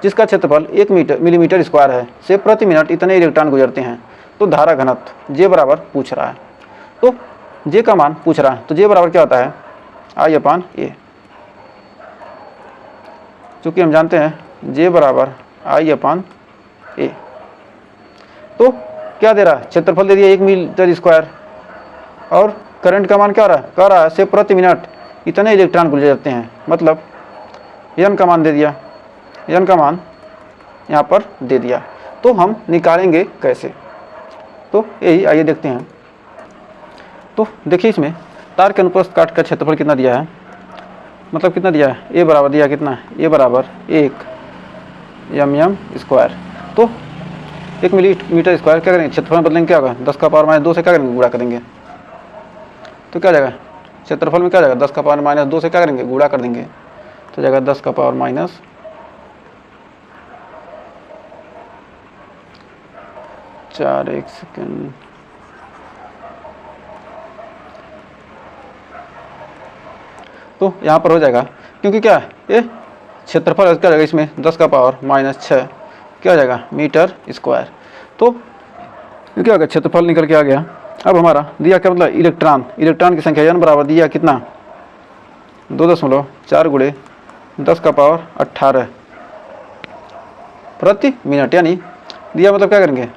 जिसका क्षेत्रफल 1 मिलीमीटर स्क्वायर है से प्रति मिनट इतने इलेक्ट्रॉन गुजरते हैं। तो धारा घनत्व जे बराबर पूछ रहा है, तो जे का मान पूछ रहा है, तो जे बराबर क्या होता है I/A। चूँकि हम जानते हैं जे बराबर I/A, तो क्या दे रहा है, क्षेत्रफल दे दिया 1 मीटर स्क्वायर, और करंट का मान क्या हो रहा है, कह रहा है से प्रति मिनट इतने इलेक्ट्रॉन गुजरते हैं, मतलब n का मान दे दिया, n का मान यहाँ पर दे दिया। तो हम निकालेंगे कैसे, तो यही आइए देखते हैं। तो देखिए इसमें तार के अनुप्रस्थ काट का क्षेत्रफल कितना दिया है, मतलब कितना दिया है, ए बराबर दिया कितना, ए बराबर 1 mm स्क्वायर। तो 1 मिलीमीटर स्क्वायर क्या करेंगे, क्षेत्रफल में बदलेंगे, क्या होगा 10 का पावर -2 से क्या करेंगे, गुणा करेंगे। तो क्या जाएगा, क्षेत्रफल में क्या जाएगा 10 का पावर -2 से क्या करेंगे, गुणा कर देंगे। तो जाएगा 10 का पावर -4, 1 सेकेंड, तो यहाँ पर हो जाएगा, क्योंकि क्या है ये क्षेत्रफल क्या जाएगा, इसमें 10 का पावर -6 क्या हो जाएगा मीटर स्क्वायर। तो ये क्या होगा, क्षेत्रफल निकल के आ गया। अब हमारा दिया क्या, मतलब इलेक्ट्रॉन की संख्या n बराबर दिया कितना 2.4 गुणे 10 का पावर 18 प्रति मिनट, यानी दिया मतलब क्या करेंगे,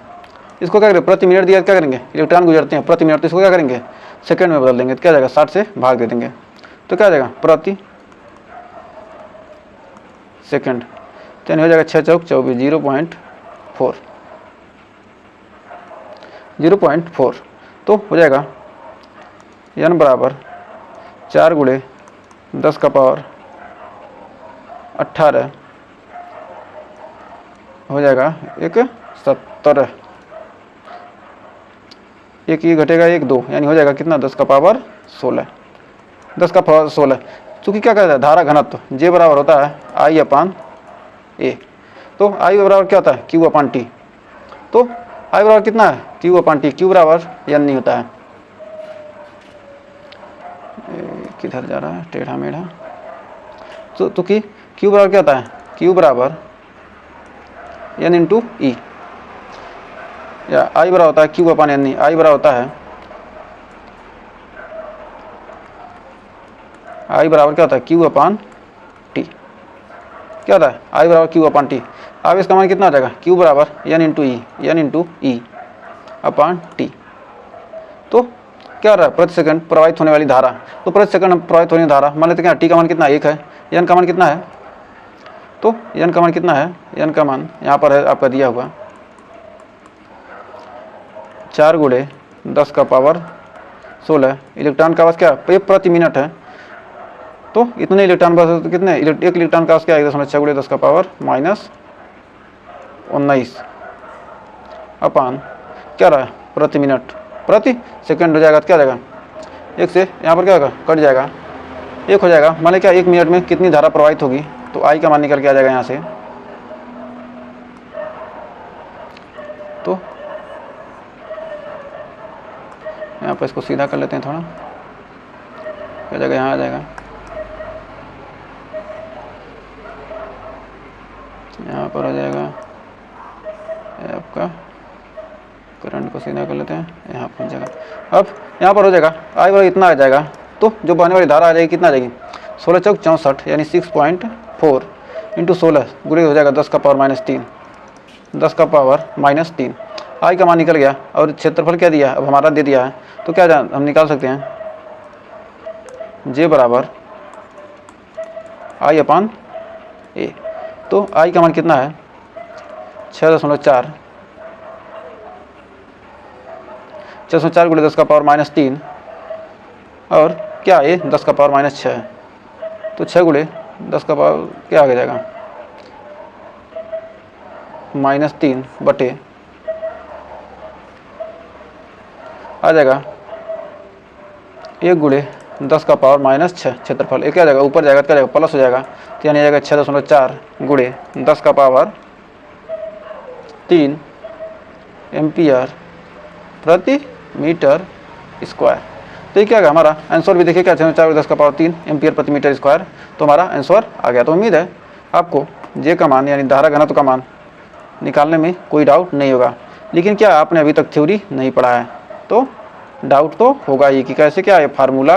इसको क्या करेंगे, प्रति मिनट दिया क्या करेंगे, इलेक्ट्रॉन गुजरते हैं प्रति मिनट, तो इसको क्या करेंगे सेकंड में बदल देंगे। तो क्या जाएगा 60 से भाग दे देंगे, तो क्या जाएगा प्रति सेकंड। तो यानी हो जाएगा 6 चौक 24, 0.4। तो हो जाएगा n बराबर 4 गुणे 10 का पावर 18 हो जाएगा 170, एक ये घटेगा 1 2, यानी हो जाएगा कितना 10 का पावर 16, 10 का पावर 16। चूँकि क्या कहता है धारा घनत्व जे बराबर होता है I/A। तो I बराबर क्या होता है Q/T। तो I बराबर कितना है Q/T, Q बराबर n नहीं होता है, किधर जा रहा है टेढ़ा मेढ़ा। तो Q बराबर क्या होता है, Q बराबर n × E, या I बराबर होता है Q/N, I बराबर होता है, I बराबर क्या होता है Q/T, क्या होता है I बराबर Q/T। अब इसका मान कितना आ जाएगा, Q बराबर n × E/T। तो क्या हो रहा है, प्रति सेकंड प्रवाहित होने वाली धारा, तो प्रति सेकंड प्रवाहित होने वाली धारा मान लेते हैं, T का मान कितना 1 है, n का मान कितना है, तो n का मान कितना है, n का मान यहाँ पर है आपका दिया हुआ 4 गुणे 10 का पावर 16, इलेक्ट्रॉन का बस क्या ये प्रति मिनट है, तो इतने इलेक्ट्रॉन बस कितने, एक इलेक्ट्रॉन का बस क्या 1.6 गुणे 10 का पावर -19 अपान क्या रहा है प्रति मिनट, प्रति सेकंड हो जाएगा। तो क्या जाएगा, एक से यहाँ पर क्या होगा कट जाएगा, एक हो जाएगा, मान लें क्या 1 मिनट में कितनी धारा प्रवाहित होगी, तो I का मान निकल के आ जाएगा यहाँ से। तो यहाँ पर इसको सीधा कर लेते हैं थोड़ा, क्या जाएगा, यहाँ आ जाएगा, यहाँ पर हो जाएगा आपका, करंट को सीधा कर लेते हैं, यहाँ पहुँच जाएगा। अब यहाँ पर हो जाएगा I बराबर इतना आ जाएगा, तो जो बहने वाली धारा आ जाएगी कितना आ जाएगी 16 चौक 64, यानी 6.4 × 16 गुणे हो जाएगा 10 का पावर -3, 10 का पावर -3। I का मान निकल गया, और क्षेत्रफल क्या दिया अब हमारा दे दिया है, तो क्या हम निकाल सकते हैं J बराबर I/A। तो I का मान कितना है 6.4, 6.4 गुणे 10 का पावर -3, और क्या ये 10 का पावर -6 है, तो 6 गुणे 10 का पावर क्या आ जाएगा -3 बटे आ जाएगा 1 गुणे 10 का पावर -6 क्षेत्रफल, एक क्या जाएगा ऊपर जाएगा, क्या जाएगा प्लस हो जाएगा, तो यानी जाएगा 6.4 गुणे 10 का पावर 3 एम्पियर प्रति मीटर स्क्वायर। तो ये क्या है हमारा आंसर भी देखिए क्या 4 10 का पावर 3 एम्पियर प्रति मीटर स्क्वायर, तो हमारा आंसर आ गया। तो उम्मीद है आपको जे का मान यानी धारा घनत्व का मान निकालने में कोई डाउट नहीं होगा। लेकिन क्या आपने अभी तक थ्योरी नहीं पढ़ा है तो डाउट तो होगा ही कि कैसे क्या है फार्मूला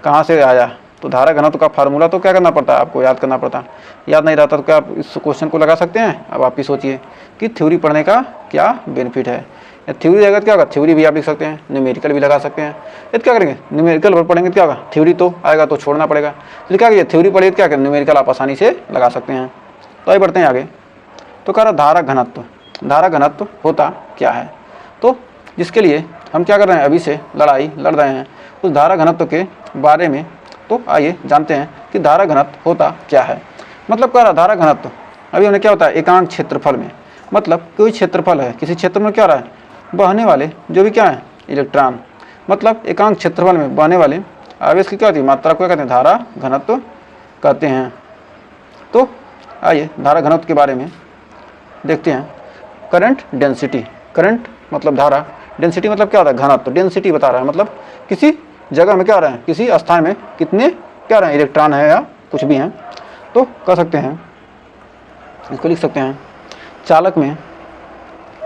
कहाँ से आया। तो धारा घनत्व का फार्मूला तो क्या करना पड़ता है, आपको याद करना पड़ता है। याद नहीं रहता तो क्या आप इस क्वेश्चन को लगा सकते हैं। अब आप ही सोचिए कि थ्योरी पढ़ने का क्या बेनिफिट है। थ्योरी रहेगा तो क्या होगा, थ्योरी भी आप लिख सकते हैं, न्यूमेरिकल भी लगा सकते हैं। ये क्या करेंगे, न्यूमेरिकल पढ़ेंगे तो क्या होगा, थ्योरी तो आएगा तो छोड़ना पड़ेगा। तो क्या करिए, थ्योरी पढ़िए तो क्या करें, न्यूमेरिकल आप आसानी से लगा सकते हैं। तो आइए बढ़ते हैं आगे। तो कह रहा धारा घनत्व, धारा घनत्व होता क्या है। तो जिसके लिए हम क्या कर रहे हैं, अभी से लड़ाई लड़ रहे हैं उस धारा घनत्व के बारे में। तो आइए जानते हैं कि धारा घनत्व होता क्या है। मतलब कह रहा धारा घनत्व अभी हमने क्या होता है, एकांक क्षेत्रफल में, मतलब कोई क्षेत्रफल है, किसी क्षेत्र में क्या रहा है, बहने वाले जो भी क्या है इलेक्ट्रॉन, मतलब एकांक क्षेत्रफल में बहने वाले आवेश की क्या होती है मात्रा को क्या कहते हैं, धारा घनत्व कहते हैं। तो आइए धारा घनत्व के बारे में देखते हैं। करंट डेंसिटी, करंट मतलब धारा, डेंसिटी मतलब क्या होता है घनत्व, डेंसिटी बता रहा है मतलब किसी जगह में क्या रहा है, किसी स्थान में कितने क्या रहे हैं इलेक्ट्रॉन है या कुछ भी हैं। तो कह सकते हैं, इसको लिख सकते हैं, चालक में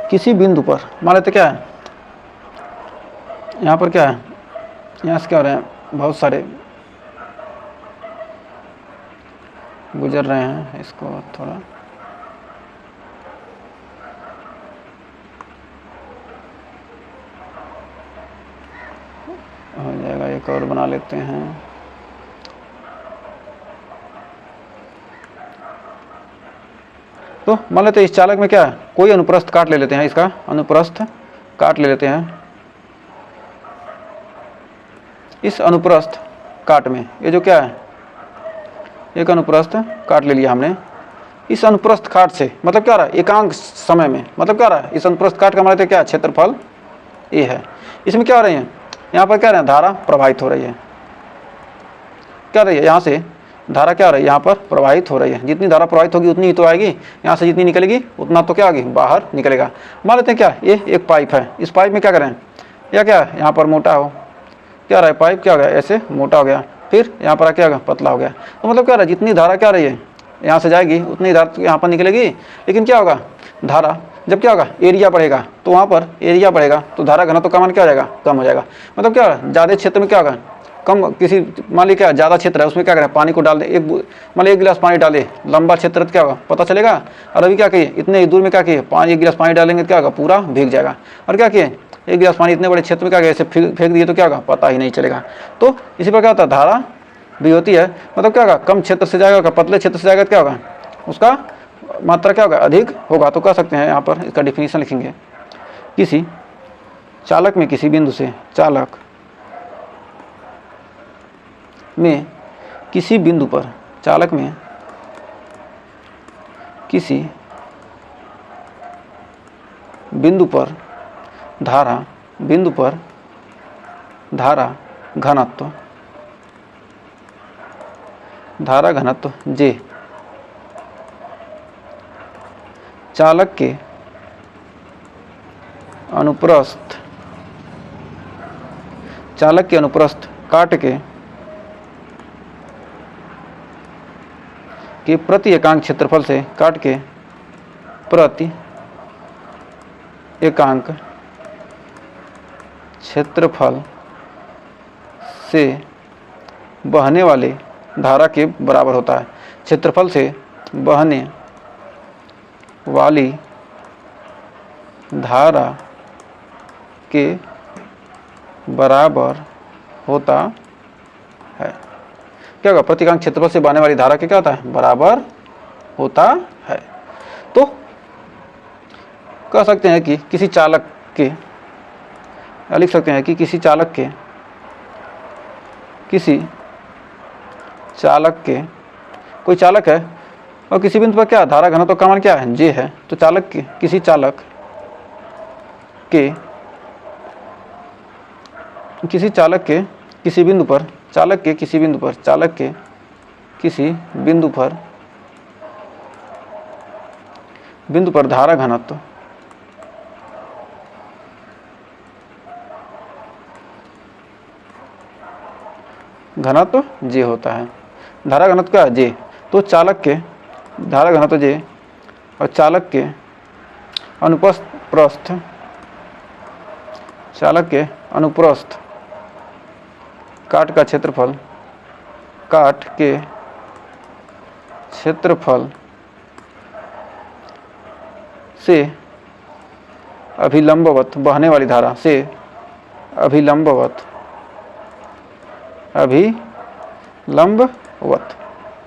किसी बिंदु पर मान लेते क्या है, यहाँ पर क्या है, यहाँ से क्या हो रहे हैं, बहुत सारे गुजर रहे हैं, इसको थोड़ा हो जाएगा, एक और बना लेते हैं। तो मान लेते हैं इस चालक में क्या है, कोई अनुप्रस्थ काट ले लेते हैं, इसका अनुप्रस्थ काट ले लेते हैं। इस अनुप्रस्थ काट में ये जो क्या है, एक अनुप्रस्थ काट ले लिया हमने। इस अनुप्रस्थ काट से मतलब क्या रहा है, एकांक समय में मतलब क्या रहा है, इस अनुप्रस्थ काट का मान लेते हैं क्या क्षेत्रफल ए है। इसमें क्या हो रही है, यहाँ पर क्या रहे हैं, धारा प्रवाहित हो रही है, क्या रही है, यहाँ से धारा क्या रही है, यहाँ पर प्रवाहित हो रही है। जितनी धारा प्रवाहित होगी उतनी ही तो आएगी, यहाँ से जितनी निकलेगी उतना तो क्या आगे बाहर निकलेगा। मान लेते हैं क्या, ये एक पाइप है, इस पाइप में क्या करें, या क्या यहाँ पर मोटा हो, क्या रहा है पाइप क्या हो गया ऐसे मोटा हो गया, फिर यहाँ पर क्या होगा पतला हो गया। तो मतलब क्या रहा है, जितनी धारा क्या रही है यहाँ से जाएगी उतनी धारा यहाँ पर निकलेगी। लेकिन क्या होगा, धारा जब क्या होगा एरिया बढ़ेगा तो वहाँ पर एरिया बढ़ेगा तो धारा घनत्व का मान क्या हो जाएगा, कम हो जाएगा। मतलब क्या ज़्यादा क्षेत्र में क्या होगा, कम किसी मान लीजिए क्या ज़्यादा क्षेत्र है उसमें क्या करें, पानी को डाल दें, मान लीजिए 1 गिलास पानी डाले, लंबा क्षेत्र तो क्या होगा पता चलेगा। और अभी क्या कहिए, इतने दूर में क्या किए, 1 गिलास पानी डालेंगे तो क्या होगा पूरा भीग जाएगा। और क्या किए, 1 गिलास पानी इतने बड़े क्षेत्र में क्या किया, ऐसे फेंक दिए तो क्या होगा पता ही नहीं चलेगा। तो इसी पर क्या होता है, धारा भी होती है, मतलब क्या होगा कम क्षेत्र से जाएगा, पतले क्षेत्र से जाएगा तो क्या होगा उसका मात्रा क्या होगा अधिक होगा। तो कह सकते हैं यहाँ पर इसका डिफिनीशन लिखेंगे, किसी चालक में किसी बिंदु से, चालक में किसी बिंदु पर, चालक में किसी बिंदु पर धारा, बिंदु पर धारा घनत्व, धारा घनत्व जे चालक के अनुप्रस्थ, चालक के अनुप्रस्थ काट के प्रति एकांक क्षेत्रफल से, काट के प्रति एकांक क्षेत्रफल से बहने वाले धारा के बराबर होता है। क्षेत्रफल से बहने वाली धारा के बराबर होता है। क्या होगा, प्रति एकांक क्षेत्रफल से बहने वाली धारा के क्या होता है, बराबर होता है। तो कह सकते हैं कि किसी चालक के, लिख सकते हैं कि किसी चालक के, किसी चालक के, कोई चालक है और किसी बिंदु पर क्या धारा घनत्व का मान क्या है, जे है। तो चालक के, किसी चालक के, किसी चालक के किसी बिंदु पर, चालक के किसी बिंदु पर, चालक के किसी बिंदु पर, बिंदु पर धारा घनत्व घनत्व जे होता है। धारा घनत्व क्या है, जे। तो चालक के धारा घनत्व J और चालक के अनुप्रस्थ काट का क्षेत्रफल से अभिलंबवत बहने वाली धारा से अभिलंबवत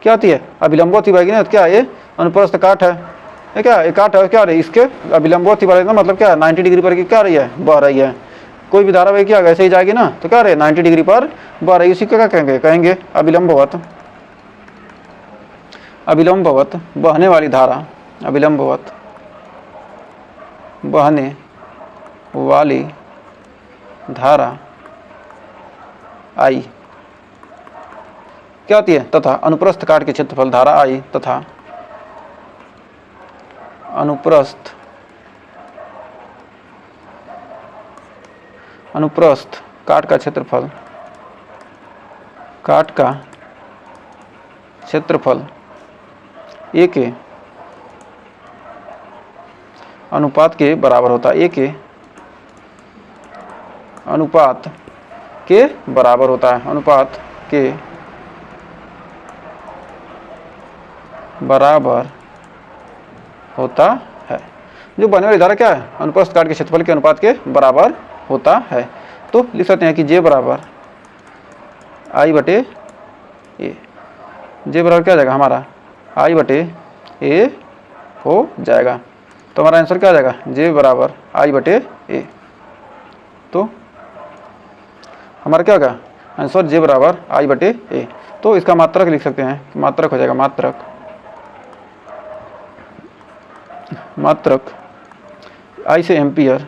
क्या होती है? अभिलंबवत ही बहेगी ना, तो क्या ये अनुप्रस्थ काट है, ये क्या ये काट है, क्या रही इसके अभिलंबवत ही बह रही है, मतलब क्या 90 डिग्री पर की क्या रही है, बह रही है। कोई भी धारा वही क्या ऐसे ही जाएगी ना, तो क्या रहे 90 डिग्री पर बह रही, उसी को क्या कहेंगे अभिलंबवत बहने वाली धारा, अभिलंबवत बहने वाली धारा आई क्या होती है, तथा अनुप्रस्थ काट के क्षेत्रफल धारा आई तथा अनुप्रस्थ काट का क्षेत्रफल ए के अनुपात के बराबर होता है, ए के अनुपात के बराबर होता है, अनुपात के बराबर होता है। जो बहने वाली धारा क्या है, अनुप्रस्थ काट के क्षेत्रफल के अनुपात के बराबर होता है। तो लिख सकते हैं कि J बराबर I बटे ए, J बराबर क्या हो जाएगा हमारा I बटे ए हो जाएगा। तो हमारा आंसर क्या आ जाएगा, J बराबर I बटे ए। तो हमारा क्या होगा आंसर, J बराबर I बटे ए। तो इसका मात्रक लिख सकते हैं, मात्रक हो जाएगा मात्रक I से एम्पियर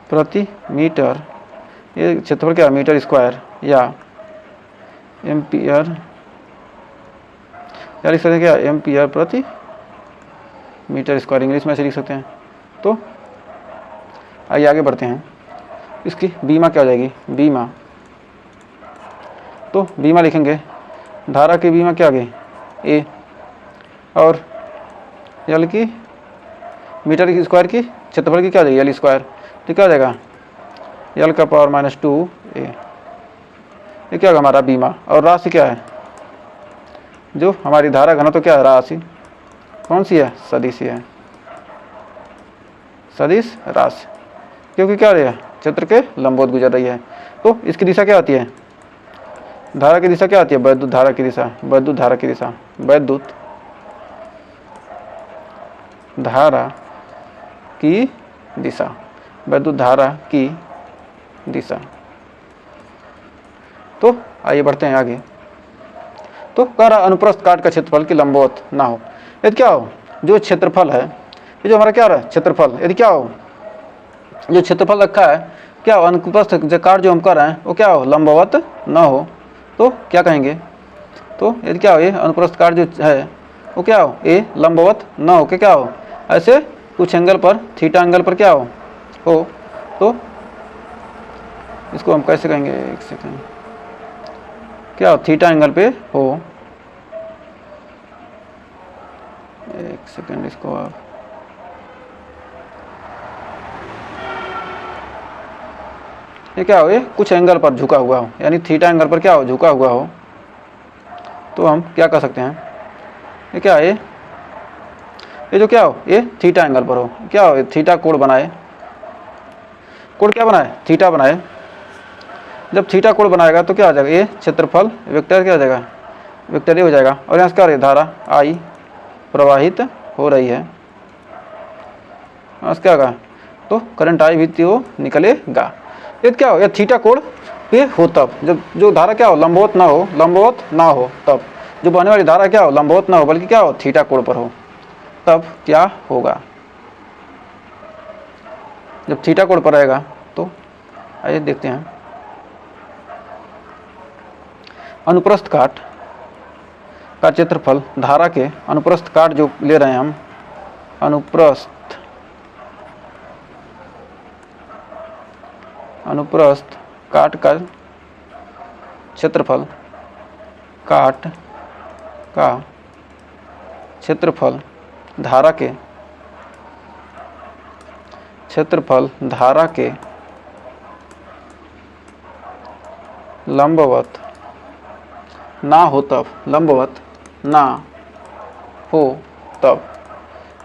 प्रति मीटर, ये क्षेत्रफल क्या मीटर स्क्वायर या एम्पियर, या लिख सकते हैं क्या एम्पियर प्रति मीटर स्क्वायर, इंग्लिश में ऐसे लिख सकते हैं। तो आइए आगे बढ़ते हैं, इसकी बीमा क्या हो जाएगी, बीमा, तो बीमा लिखेंगे, धारा की बीमा क्या आ गई ए, और यल की मीटर की स्क्वायर की क्षेत्रफल की क्या आ जाएगी यल स्क्वायर, तो क्या हो जाएगा यल का पावर -2 ए, ये क्या होगा हमारा बीमा। और राशि क्या है, जो हमारी धारा घनत्व तो क्या है, राशि कौन सी है, सदिश है, सदिश राशि, क्योंकि क्या रही है क्षेत्र के लंबवत गुजर रही है। तो इसकी दिशा क्या आती है, धारा की दिशा क्या आती है, वैद्युत धारा की दिशा, वैद्युत धारा की दिशा, वैद्युत धारा की दिशा, वैद्युत धारा की दिशा। तो आइए बढ़ते हैं आगे। तो कह रहा अनुप्रस्थ काट का क्षेत्रफल की लंबवत ना हो, यदि क्या हो, जो क्षेत्रफल है, ये जो हमारा क्या रहा है क्षेत्रफल, यदि क्या हो, जो क्षेत्रफल रखा है क्या हो, अनुप्रस्थ काट जो हम कर रहे हैं वो क्या हो, लंबवत ना हो, तो क्या कहेंगे, तो यदि क्या हो, ये अनुप्रस्थ काट जो है वो क्या हो, ये लंबवत ना हो के क्या हो, ऐसे कुछ एंगल पर, थीटा एंगल पर क्या हो, तो इसको हम कैसे कहेंगे, एक सेकंड, क्या हो, थीटा एंगल पे हो, एक सेकंड, इसको आप ये क्या हो, ये कुछ एंगल पर झुका हुआ हो, यानी थीटा एंगल पर क्या हो, झुका हुआ हो, तो हम क्या कर सकते हैं, ये क्या है, ये जो क्या हो, ये थीटा एंगल पर हो, क्या हो, थीटा कोण बनाए, कोण क्या बनाए, थीटा बनाए। जब थीटा कोण बनाएगा तो क्या आ जाएगा, ये क्षेत्रफल वेक्टर क्या हो जाएगा, वेक्टर हो जाएगा। और यहाँ से क्या हो रही है, धारा आई प्रवाहित हो रही है, क्या होगा, तो करंट आई भी तो निकलेगा। ये क्या हो, या थीटा कोण पे हो तब, जब जो धारा क्या हो, लंबवत ना हो, तब जो बहने वाली धारा क्या हो, लंबवत ना हो बल्कि क्या हो, थीटा कोण पर हो, तब क्या होगा, जब थीटा कोण पर रहेगा। तो आइए देखते हैं, अनुप्रस्थ काट का क्षेत्रफल, धारा के अनुप्रस्थ काट जो ले रहे हैं हम, अनुप्रस्थ काट का क्षेत्रफल काट का क्षेत्रफल धारा के लंबवत ना हो तब, लंबवत ना हो तब,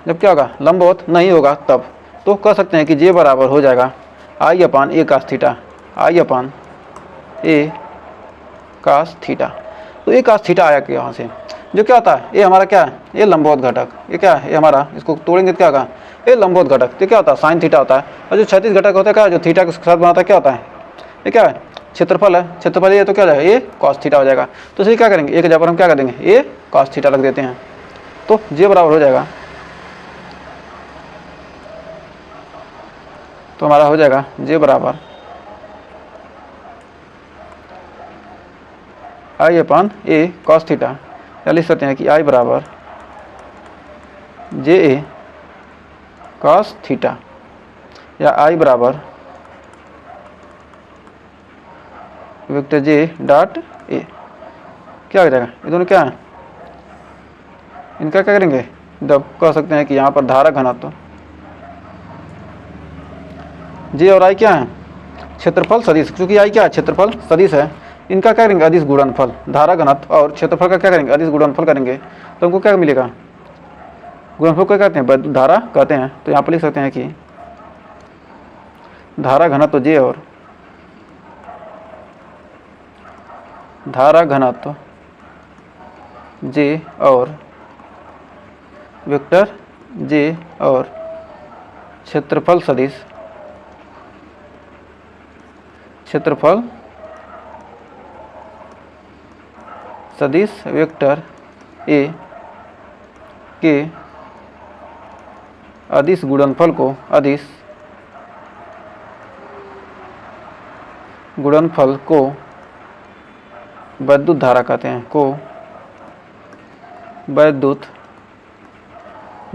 जब क्या होगा, लंबवत नहीं होगा तब, तो कह सकते हैं कि जे बराबर हो जाएगा आई अपान ए कास थीटा, आई अपान ए कास थीटा। तो ए कास थीटा आया कि यहाँ से जो क्या होता है, ये हमारा क्या है, ये लंबवत घटक, ये क्या है, ये हमारा, इसको तोड़ेंगे तो क्या होगा, ये लंबवत घटक, तो क्या होता है साइन थीटा होता है। और जो क्षैतिज घटक होता है क्या, जो थीटा के साथ बनाता है क्या होता है, ये क्या है, क्षेत्रफल है, क्षेत्रफल ये तो क्या हो जाएगा, ये कॉस थीटा हो जाएगा। तो इसलिए क्या करेंगे, एक जगह पर हम क्या कर देंगे, ये कॉस थीटा रख देते हैं, तो जे बराबर हो जाएगा, तो हमारा हो जाएगा जे बराबर आई अपान ए कॉस थीटा, या लिख सकते हैं कि आई बराबर जे ए कॉस थीटा, या आई बराबर वेक्टर जे डॉट ए। क्या हो जाएगा, ये दोनों क्या है, इनका क्या करेंगे, जब कह सकते हैं कि यहाँ पर धारा घनत्व जे और आई क्या है, क्षेत्रफल सदिश, क्योंकि आई क्या है, क्षेत्रफल सदिश है, इनका क्या करेंगे, अदिश गुणनफल, धारा घनत्व और क्षेत्रफल का क्या करेंगे, अदिश गुणनफल करेंगे, तो हमको क्या मिलेगा, गुणनफल क्या कहते हैं, वैद्युत धारा कहते हैं। तो यहाँ पर लिख सकते हैं कि धारा घनत्व जे और धारा घनत्व जे और वेक्टर जे और क्षेत्रफल सदिश वेक्टर ए के अदिश गुणनफल को वैद्युत धारा कहते हैं, को वैद्युत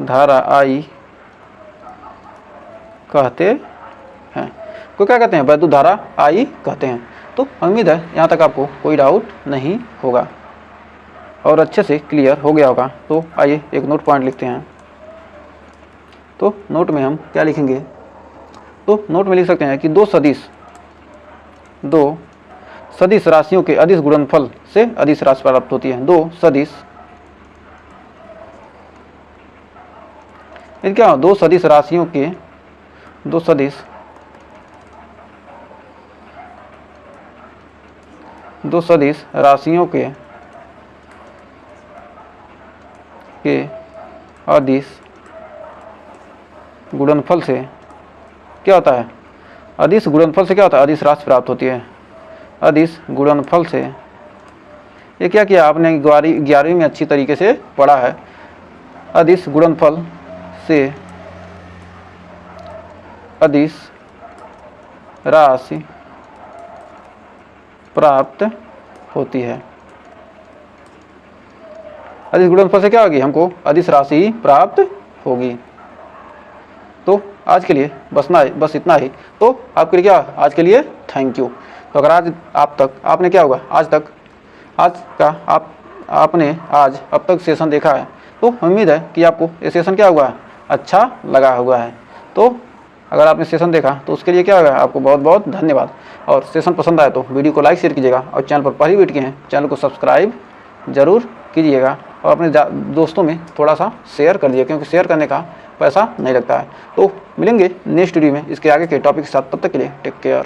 धारा आई कहते हैं, को क्या कहते हैं, वैद्युत धारा आई कहते हैं। तो उम्मीद है यहाँ तक आपको कोई डाउट नहीं होगा और अच्छे से क्लियर हो गया होगा। तो आइए एक नोट पॉइंट लिखते हैं। तो नोट में हम क्या लिखेंगे, तो नोट में लिख सकते हैं कि दो सदिश राशियों के अदिश गुणनफल से अदिश राशि प्राप्त होती है। दो सदिश राशियों के दो सदिश राशियों के अदिश गुणनफल से क्या होता है, अदिश गुणनफल से क्या होता है, अदिश राशि प्राप्त होती है। अदिश गुणनफल से ये क्या किया आपने 11वीं में अच्छी तरीके से पढ़ा है। अदिश गुणनफल से अदिश राशि प्राप्त होती है। अदिश गुणनफल से क्या होगी, हमको अदिश राशि प्राप्त होगी। तो आज के लिए बस इतना ही। तो आपके लिए क्या, आज के लिए थैंक यू। तो अगर आज आपने क्या होगा, आपने आज अब तक सेशन देखा है, तो उम्मीद है कि आपको ये सेशन क्या हुआ, अच्छा लगा हुआ है। तो अगर आपने सेशन देखा तो उसके लिए क्या होगा, आपको बहुत बहुत धन्यवाद। और सेशन पसंद आए तो वीडियो को लाइक शेयर कीजिएगा, और चैनल पर पहली वीडियो किए हैं चैनल को सब्सक्राइब जरूर कीजिएगा, और अपने दोस्तों में थोड़ा सा शेयर कर दीजिए, क्योंकि शेयर करने का पैसा नहीं लगता है। तो मिलेंगे नेक्स्ट वीडियो में इसके आगे के टॉपिक के साथ, तब तक के लिए टेक केयर।